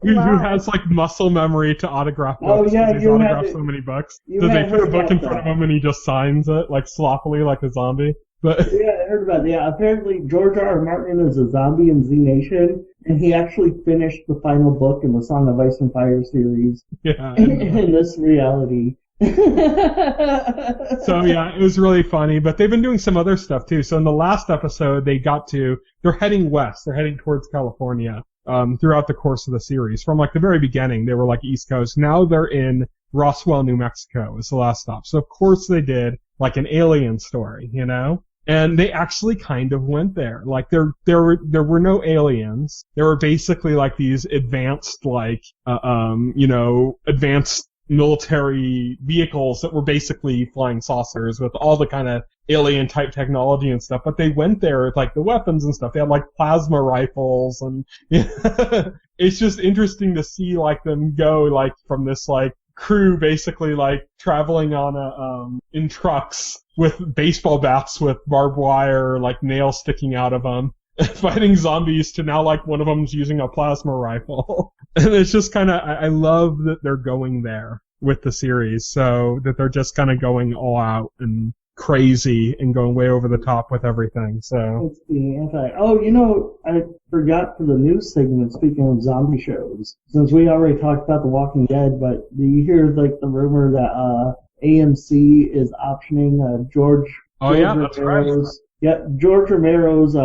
Who has like muscle memory to autograph books. Oh yeah, he's autographed so many books. So they put a book in front of him and he just signs it like sloppily like a zombie. But yeah, I heard about that. Yeah, apparently George R. R. Martin is a zombie in Z Nation, and he actually finished the final book in the Song of Ice and Fire series. Yeah. In this reality. So yeah, it was really funny, but they've been doing some other stuff too. So in the last episode, they're heading west. They're heading towards California, throughout the course of the series. From like the very beginning, they were like East Coast. Now they're in Roswell, New Mexico is the last stop. So of course they did like an alien story, you know? And they actually kind of went there. Like there were no aliens. There were basically like these advanced advanced military vehicles that were basically flying saucers with all the kind of alien type technology and stuff. But they went there with like the weapons and stuff. They had like plasma rifles and it's just interesting to see like them go like from this like crew basically like traveling on in trucks with baseball bats with barbed wire like nails sticking out of them fighting zombies to now like one of them's using a plasma rifle. And it's just kind of I love that they're going there with the series, so that they're just kind of going all out and crazy and going way over the top with everything. So it's the I forgot for the news segment, speaking of zombie shows, since we already talked about The Walking Dead, but do you hear like the rumor that AMC is optioning George that's right. George Romero's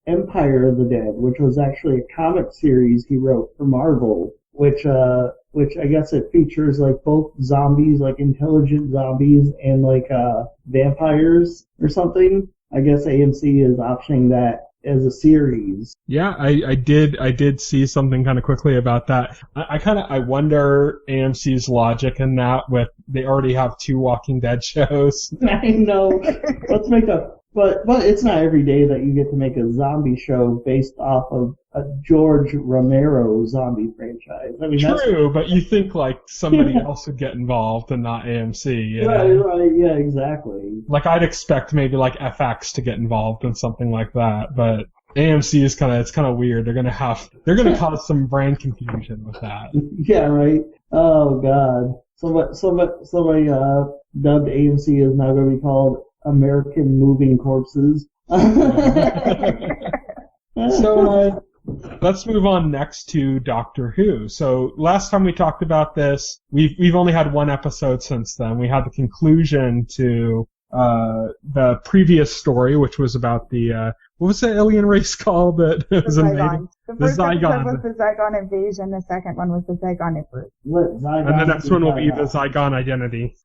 Empire of the Dead, which was actually a comic series he wrote for Marvel, which I guess it features like both zombies, like intelligent zombies, and like vampires or something. I guess AMC is optioning that as a series. Yeah, I did see something kind of quickly about that. I wonder AMC's logic in that with they already have 2 Walking Dead shows. I know. Let's make But it's not every day that you get to make a zombie show based off of a George Romero zombie franchise. I mean, true, but you think like somebody else would get involved and not AMC. You know? Right, yeah, exactly. Like I'd expect maybe like FX to get involved in something like that, but AMC is it's kind of weird. They're gonna cause some brand confusion with that. Yeah, right. Oh God. Somebody dubbed AMC is now going to be called American Moving Corpses. So let's move on next to Doctor Who. So last time we talked about this, we've only had 1 episode since then. We had the conclusion to the previous story, which was about the what was the alien race called that was invading? The first episode was the Zygon invasion. The second one was the Zygon Emperor. And the next one will be the Zygon identity.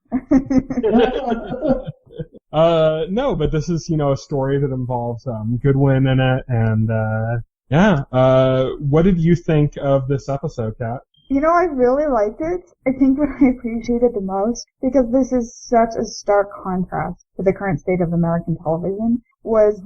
No, but this is, a story that involves Goodwin in it, and what did you think of this episode, Kat? I really liked it. I think what I appreciated the most, because this is such a stark contrast to the current state of American television, was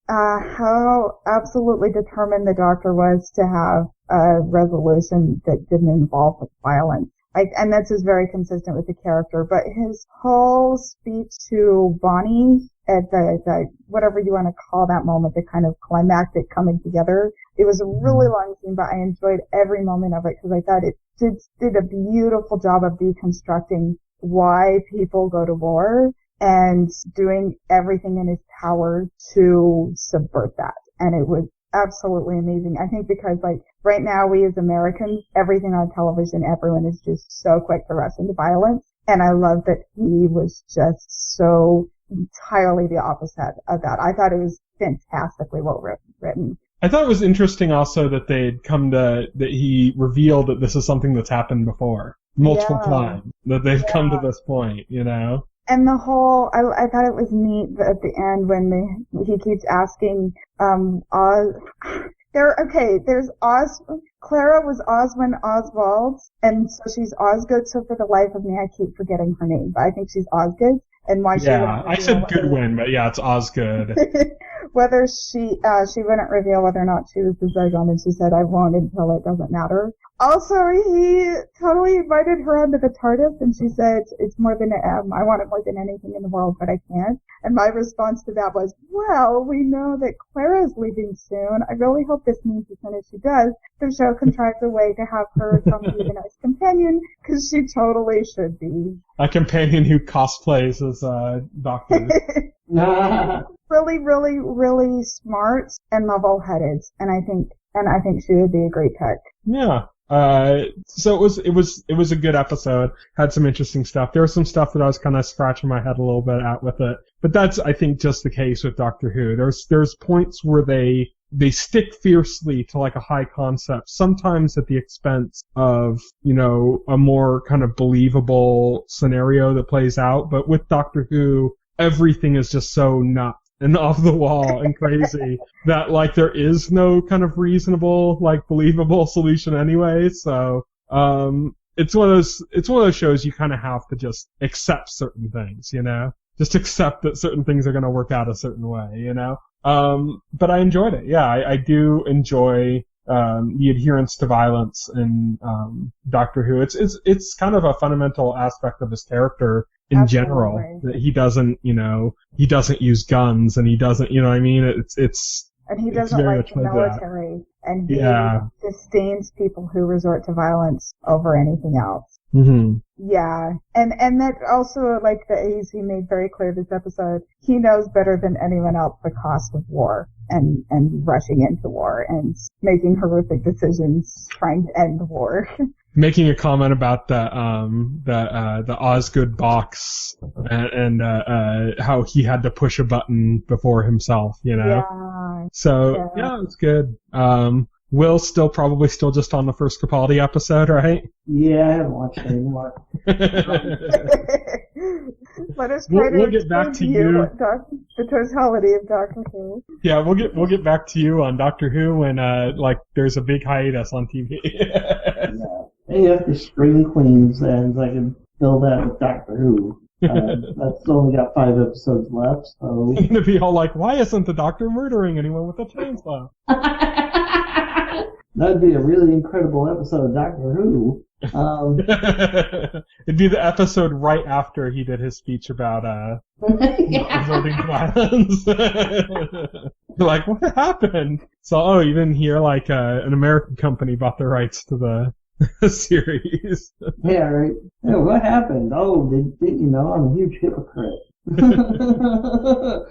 how absolutely determined the Doctor was to have a resolution that didn't involve violence. And this is very consistent with the character, but his whole speech to Bonnie at the whatever you want to call that moment, the kind of climactic coming together. It was a really long scene, but I enjoyed every moment of it because I thought it did a beautiful job of deconstructing why people go to war and doing everything in his power to subvert that. And it was absolutely amazing. I think because like right now we as Americans, everything on television, everyone is just so quick to rush into violence. And I love that he was just so entirely the opposite of that. I thought it was fantastically well written. I thought it was interesting also that that he revealed that this is something that's happened before multiple times, that they've come to this point, you know? And the whole, I thought it was neat that at the end when he keeps asking, Oz, there's Oz, Clara was Oswin Oswald, and so she's Osgood, so for the life of me I keep forgetting her name, but I think she's Osgood, and why she I said Goodwin, but yeah, it's Osgood. Whether she wouldn't reveal whether or not she was the Zygon, and she said, I won't until it doesn't matter. Also, he totally invited her onto the TARDIS, and she said, it's more than I want it more than anything in the world, but I can't. And my response to that was, well, we know that Clara's leaving soon. I really hope this means as soon as she does, the show contrives a way to have her come be a nice companion, because she totally should be. A companion who cosplays as Doctor. Really, really, really smart and level-headed, and I think she would be a great pick. Yeah. So it was a good episode. Had some interesting stuff. There was some stuff that I was kind of scratching my head a little bit at with it, but that's I think just the case with Doctor Who. There's points where they stick fiercely to like a high concept, sometimes at the expense of, you know, a more kind of believable scenario that plays out. But with Doctor Who, everything is just so nuts and off the wall and crazy that like there is no kind of reasonable, like believable solution anyway. So it's one of those shows you kind of have to just accept certain things, you know, just accept that certain things are going to work out a certain way, you know. But I enjoyed it. Yeah, I do enjoy the adherence to violence in Doctor Who. It's kind of a fundamental aspect of his character in general, that he doesn't use guns, and he doesn't, you know what I mean? And he doesn't like the military, and he disdains people who resort to violence over anything else. Mm-hmm. Yeah, and that also, like the AZ made very clear this episode, he knows better than anyone else the cost of war and rushing into war and making horrific decisions trying to end the war. Making a comment about the Osgood box and how he had to push a button before himself, you know. Yeah. So yeah, it's good. Will's probably still just on the first Capaldi episode, right? Yeah, I haven't watched it anymore. Let us try we'll get back to you. The totality of Doctor Who. Yeah, we'll get back to you on Doctor Who when there's a big hiatus on TV. Yeah. Hey, after Spring Queens ends, I can fill that with Doctor Who. That's only got 5 episodes left, so... You're gonna be all like, why isn't the Doctor murdering anyone with a chainsaw? That'd be a really incredible episode of Doctor Who. It'd be the episode right after he did his speech about resorting to violence. Like, what happened? So, you didn't hear like an American company bought the rights to the series. Yeah, right. Yeah, what happened? Oh, did you know I'm a huge hypocrite.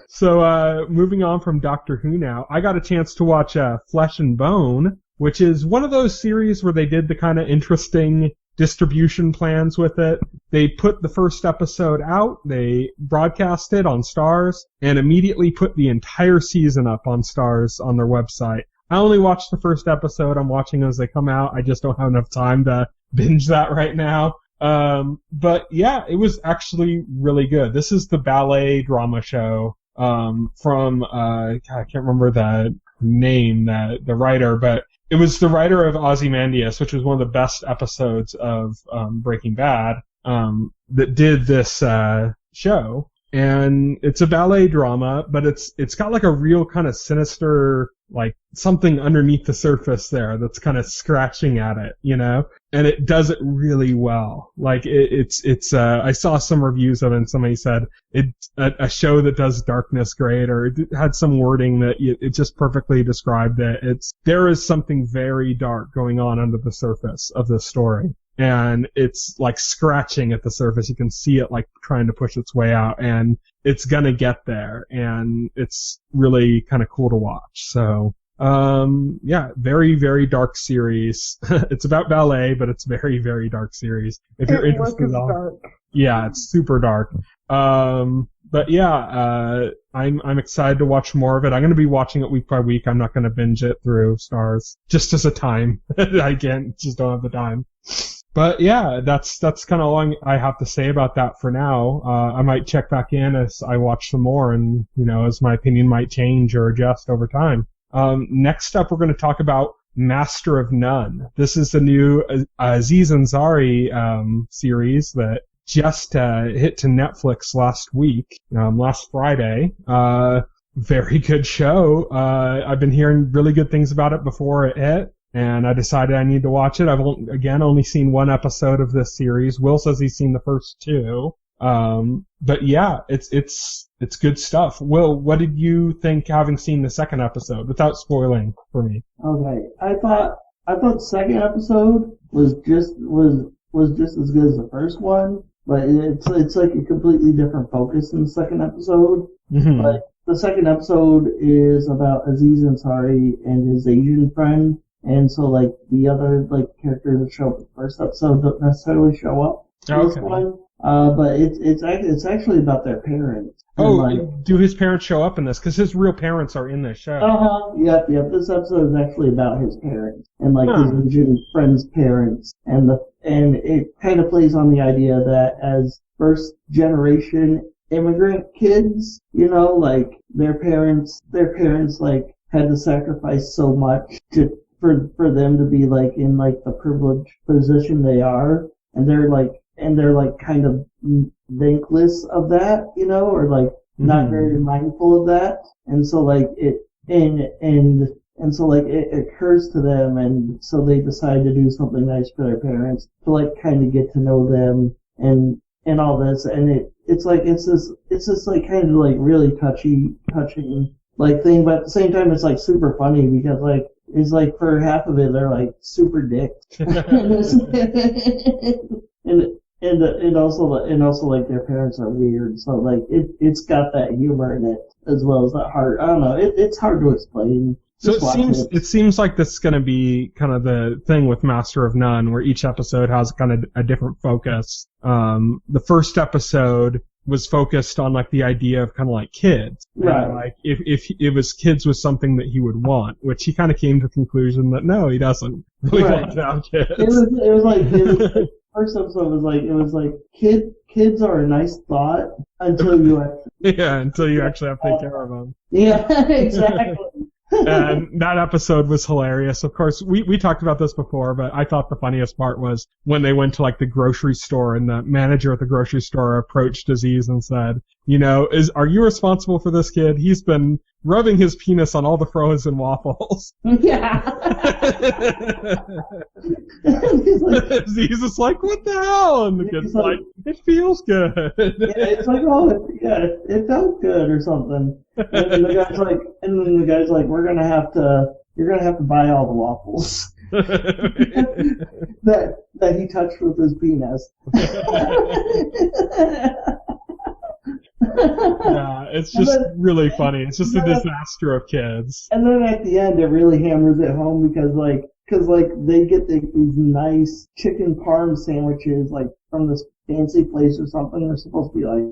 So, moving on from Doctor Who now, I got a chance to watch Flesh and Bone, which is one of those series where they did the kind of interesting distribution plans with it. They put the first episode out, they broadcast it on Starz, and immediately put the entire season up on Starz on their website. I only watched the first episode. I'm watching as they come out. I just don't have enough time to binge that right now. But yeah, it was actually really good. This is the ballet drama show, from, I can't remember the name, the writer, but it was the writer of Ozymandias, which was one of the best episodes of Breaking Bad, that did this show. and it's a ballet drama, but it's got like a real kind of sinister, like something underneath the surface there that's kind of scratching at it, you know? And it does it really well. Like it's I saw some reviews of it and somebody said it's a show that does darkness great, or it had some wording that it just perfectly described it. There is something very dark going on under the surface of this story. And it's like scratching at the surface. You can see it like trying to push its way out, and it's gonna get there, and it's really kind of cool to watch. So, yeah, very, very dark series. It's about ballet, but it's very, very dark series. If you're interested, dark. Yeah, it's super dark. But yeah, I'm excited to watch more of it. I'm going to be watching it week by week. I'm not going to binge it through Stars just as a time. I just don't have the time. But yeah, that's kind of all I have to say about that for now. I might check back in as I watch some more, and as my opinion might change or adjust over time. Next up, we're going to talk about Master of None. This is the new Aziz Ansari series that just hit to Netflix last week, last Friday. Very good show. I've been hearing really good things about it before it hit, and I decided I need to watch it. I've only seen one episode of this series. Will says he's seen the first two. But yeah, it's good stuff. Will, what did you think having seen the second episode, without spoiling for me? Okay, I thought the second episode was just as good as the first one, but it's like a completely different focus in the second episode. Mm-hmm. Like the second episode is about Aziz Ansari and his Asian friend, and so like the other like characters that show up in the first episode don't necessarily show up in this one. But it's actually about their parents. Do his parents show up in this? Because his real parents are in this show. Yep. This episode is actually about his parents and like his Asian friend's parents, and it kind of plays on the idea that as first generation immigrant kids, like their parents like had to sacrifice so much for them to be like in like the privileged position they are, and they're like kind of thankless of that, or like not very mindful of that, and so like it so like it occurs to them, and so they decide to do something nice for their parents to like kind of get to know them and all this, and it's this like kind of like really touching like thing, but at the same time it's like super funny because like it's like for half of it they're like super dicks. And also like their parents are weird, so like it's got that humor in it as well as that heart. I don't know, it's hard to explain. So it seems like this is going to be kind of the thing with Master of None, where each episode has kind of a different focus. The first episode was focused on like the idea of kind of like kids, right? And, like if it was kids was something that he would want, which he kind of came to the conclusion that no, he doesn't really want to have kids. It was like. First episode was like kids are a nice thought until you actually have to take care of them. Yeah, exactly. And that episode was hilarious. Of course, we talked about this before, but I thought the funniest part was when they went to like the grocery store and the manager at the grocery store approached Aziz and said, are you responsible for this kid? He's been rubbing his penis on all the frozen waffles. Yeah. Aziz is like, what the hell? And the kid's like, it feels good. Yeah, it's like, it felt good or something. And the guy's like, you're gonna have to buy all the waffles that he touched with his penis. Yeah, it's just really funny. It's just a disaster of kids. And then at the end, it really hammers it home because they get these nice chicken parm sandwiches like from this fancy place or something. They're supposed to be like,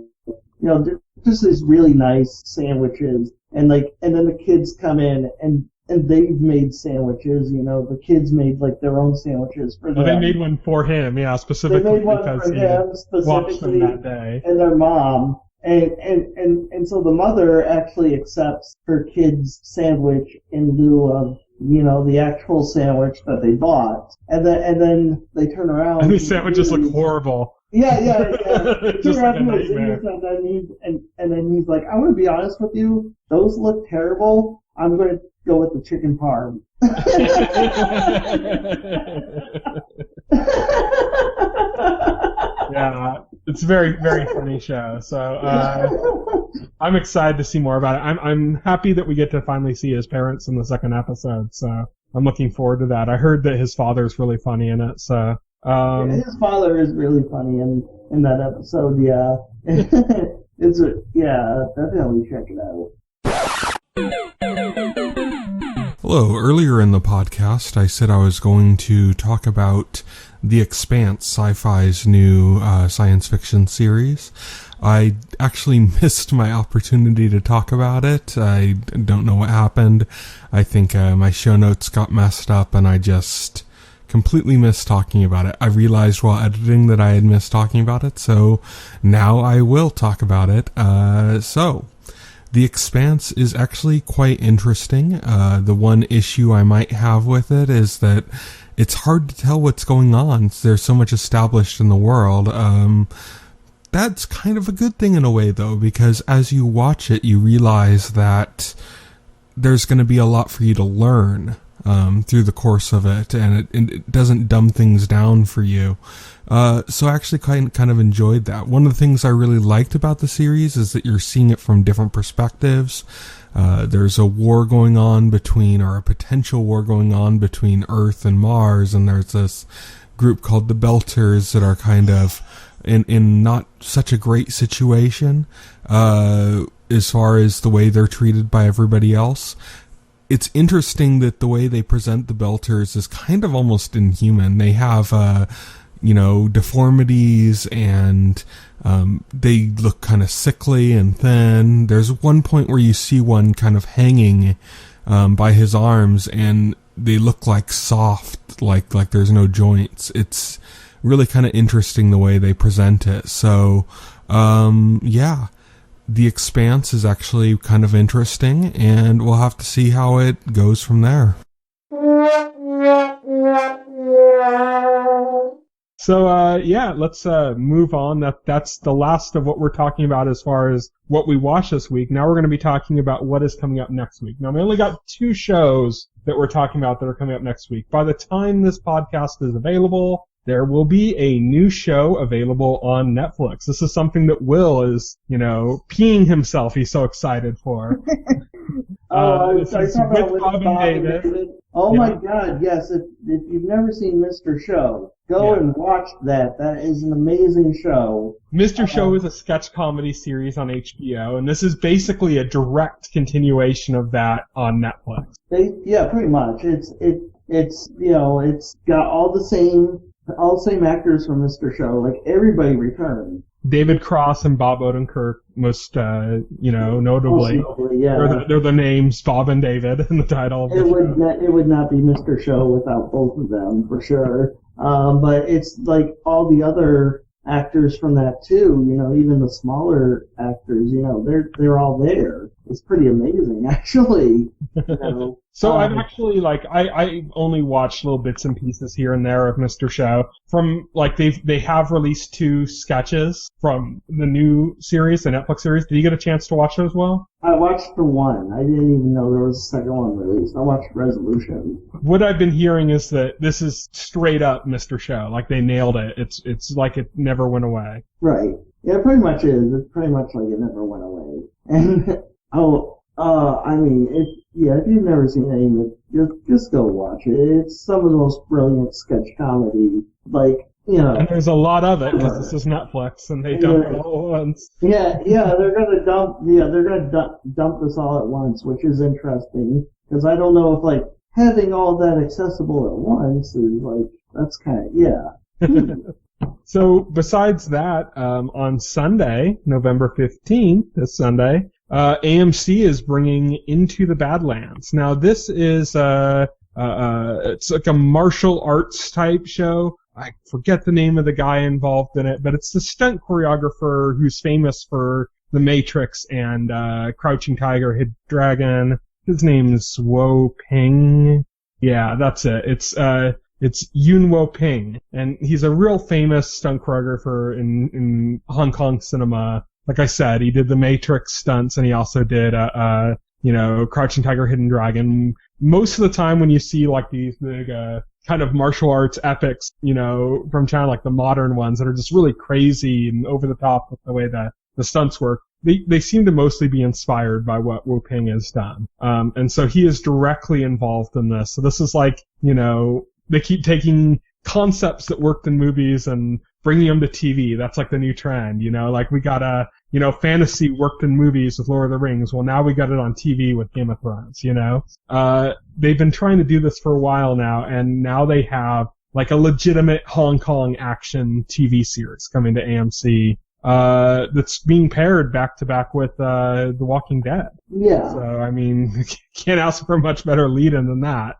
just these really nice sandwiches, and then the kids come in and they've made sandwiches. The kids made like their own sandwiches for them. Well, they made one for him, yeah, specifically they made one because for him watched them that day. And their mom. And so the mother actually accepts her kid's sandwich in lieu of, the actual sandwich that they bought. And then they turn around. And these sandwiches look horrible. Just like a His nightmare. and then he's like, I'm going to be honest with you, those look terrible. I'm going to go with the chicken parm. Yeah, it's a very, very funny show. So I'm excited to see more about it. I'm happy that we get to finally see his parents in the second episode. So I'm looking forward to that. I heard that his father's really funny in it. So his father is really funny in that episode. Yeah, definitely check it out. Hello, earlier in the podcast, I said I was going to talk about The Expanse, Sci-Fi's new science fiction series. I actually missed my opportunity to talk about it. I don't know what happened. I think my show notes got messed up and I just completely missed talking about it. I realized while editing that I had missed talking about it, so now I will talk about it. The Expanse is actually quite interesting. The one issue I might have with it is that it's hard to tell what's going on. There's so much established in the world. That's kind of a good thing in a way, though, because as you watch it, you realize that there's going to be a lot for you to learn through the course of it, and it doesn't dumb things down for you. So I actually kind of enjoyed that. One of the things I really liked about the series is that you're seeing it from different perspectives. There's a war going on or a potential war going on between Earth and Mars, and there's this group called the Belters that are kind of in not such a great situation as far as the way they're treated by everybody else. It's interesting that the way they present the Belters is kind of almost inhuman. They have deformities, and they look kind of sickly and thin. There's one point where you see one kind of hanging by his arms, and they look like soft, like there's no joints. It's really kind of interesting the way they present it. So, The Expanse is actually kind of interesting, and we'll have to see how it goes from there. So, let's move on. That's the last of what we're talking about as far as what we watched this week. Now we're going to be talking about what is coming up next week. Now, we only got 2 shows that we're talking about that are coming up next week. By the time this podcast is available, there will be a new show available on Netflix. This is something that Will is, peeing himself. He's so excited for. This is with Bob and David. Oh my God, yes. If you've never seen Mr. Show, go and watch that. That is an amazing show. Mr. Show is a sketch comedy series on HBO, and this is basically a direct continuation of that on Netflix. Pretty much. It's got all the same actors from Mr. Show. Like, everybody returned. David Cross and Bob Odenkirk, most notably. Yeah. They're the names Bob and David in the title. It would not be Mr. Show without both of them, for sure. But it's like all the other actors from that too, even the smaller actors, they're all there. It's pretty amazing, actually. So I've actually, I only watched little bits and pieces here and there of Mr. Show. From, they have released 2 sketches from the new series, the Netflix series. Did you get a chance to watch those, Will? I watched the one. I didn't even know there was a second one released. I watched Resolution. What I've been hearing is that this is straight up Mr. Show. Like, they nailed it. It's like it never went away. Right. Yeah, it pretty much is. It's pretty much like it never went away. And, if you've never seen any of it, just go watch it. It's some of the most brilliant sketch comedy, And there's a lot of it, because this is Netflix, and they dump it all at once. Yeah, they're gonna dump this all at once, which is interesting, because I don't know if, having all that accessible at once is, that's kind of, So, besides that, on Sunday, November 15th, this Sunday, AMC is bringing Into the Badlands. Now, this is it's like a martial arts type show. I forget the name of the guy involved in it, but it's the stunt choreographer who's famous for The Matrix and Crouching Tiger, Hidden Dragon. His name's Wo Ping. Yeah, that's it. It's It's Yuen Wo-ping, and he's a real famous stunt choreographer in Hong Kong cinema. Like I said, he did the Matrix stunts, and he also did Crouching Tiger, Hidden Dragon. Most of the time when you see like these big kind of martial arts epics, from China, like the modern ones that are just really crazy and over the top with the way that the stunts work, they seem to mostly be inspired by what Wo-ping has done. And so he is directly involved in this. So this is like, they keep taking concepts that worked in movies and bringing them to TV. That's like the new trend, like we got fantasy worked in movies with Lord of the Rings. Well, now we got it on TV with Game of Thrones, They've been trying to do this for a while now, and now they have like a legitimate Hong Kong action TV series coming to AMC, that's being paired back to back with, The Walking Dead. Yeah. So, I mean, can't ask for a much better lead-in than that.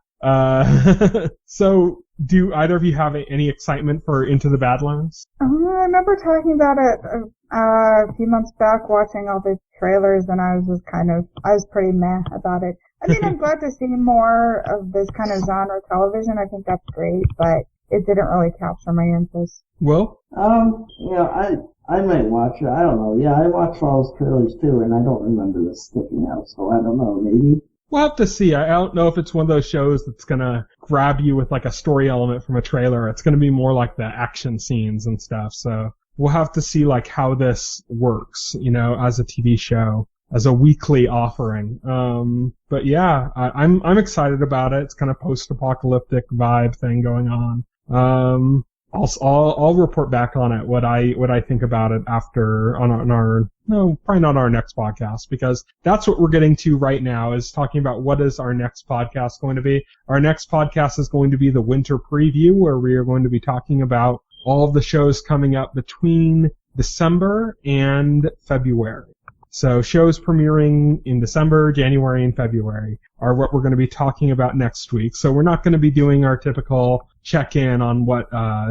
So, do either of you have any excitement for Into the Badlands? I remember talking about it a few months back, watching all the trailers, and I was pretty meh about it. I mean, I'm glad to see more of this kind of genre television. I think that's great, but it didn't really capture my interest. Well? I might watch it. I don't know. Yeah, I watched all those trailers too, and I don't remember this sticking out, so I don't know. Maybe. We'll have to see. I don't know if it's one of those shows that's gonna grab you with like a story element from a trailer. It's gonna be more like the action scenes and stuff. So we'll have to see like how this works, as a TV show, as a weekly offering. But yeah, I'm excited about it. It's kind of post-apocalyptic vibe thing going on. I'll report back on it, what I think about it after probably not our next podcast, because that's what we're getting to right now, is talking about what is our next podcast going to be. Our next podcast is going to be the winter preview, where we are going to be talking about all of the shows coming up between December and February. So shows premiering in December, January, and February are what we're going to be talking about next week. So we're not going to be doing our typical check-in on what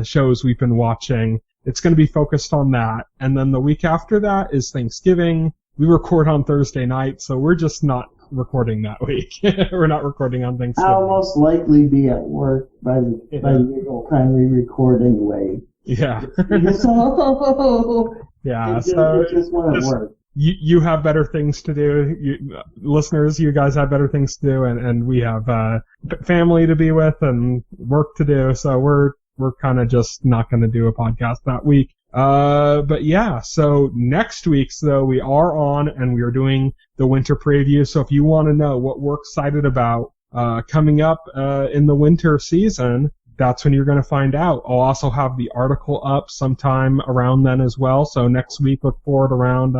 shows we've been watching. It's going to be focused on that. And then the week after that is Thanksgiving. We record on Thursday night, so we're just not recording that week. We're not recording on Thanksgiving. I'll most likely be at work by the usual time we record anyway. Yeah. Yeah, so just want to work. You have better things to do. Listeners, you guys have better things to do, and we have family to be with and work to do. So we're kind of just not going to do a podcast that week. But yeah, so next week's though, we are on and we are doing the winter preview. So if you want to know what we're excited about coming up in the winter season, that's when you're going to find out. I'll also have the article up sometime around then as well. So next week, look forward around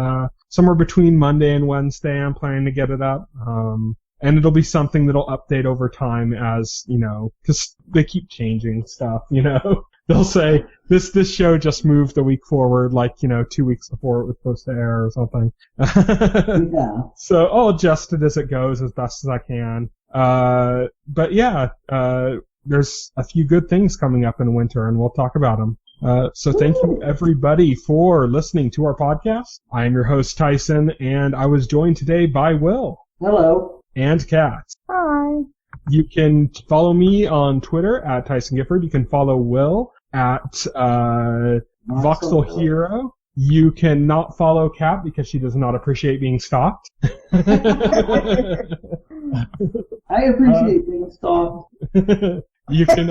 somewhere between Monday and Wednesday. I'm planning to get it up. And it'll be something that'll update over time as, because they keep changing stuff, They'll say, this show just moved a week forward, 2 weeks before it was supposed to air or something. Yeah. So I'll adjust it as it goes as best as I can. But yeah, there's a few good things coming up in winter, and we'll talk about them. So thank you everybody for listening to our podcast. I am your host Tyson, and I was joined today by Will. Hello. And Kat. Hi. You can follow me on Twitter at Tyson Gifford. You can follow Will at Voxel Hero. You cannot follow Kat because she does not appreciate being stalked. I appreciate being stalked. You can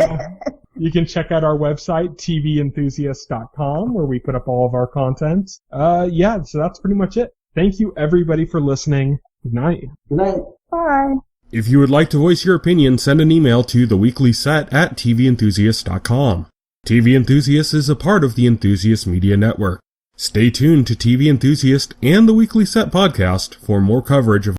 check out our website, TVEnthusiast.com, where we put up all of our content. Yeah, so that's pretty much it. Thank you everybody for listening. Good night. Good night. Bye. If you would like to voice your opinion, send an email to theweeklyset@TVEnthusiast.com. TV Enthusiast is a part of the Enthusiast Media Network. Stay tuned to TV Enthusiast and the Weekly Set podcast for more coverage of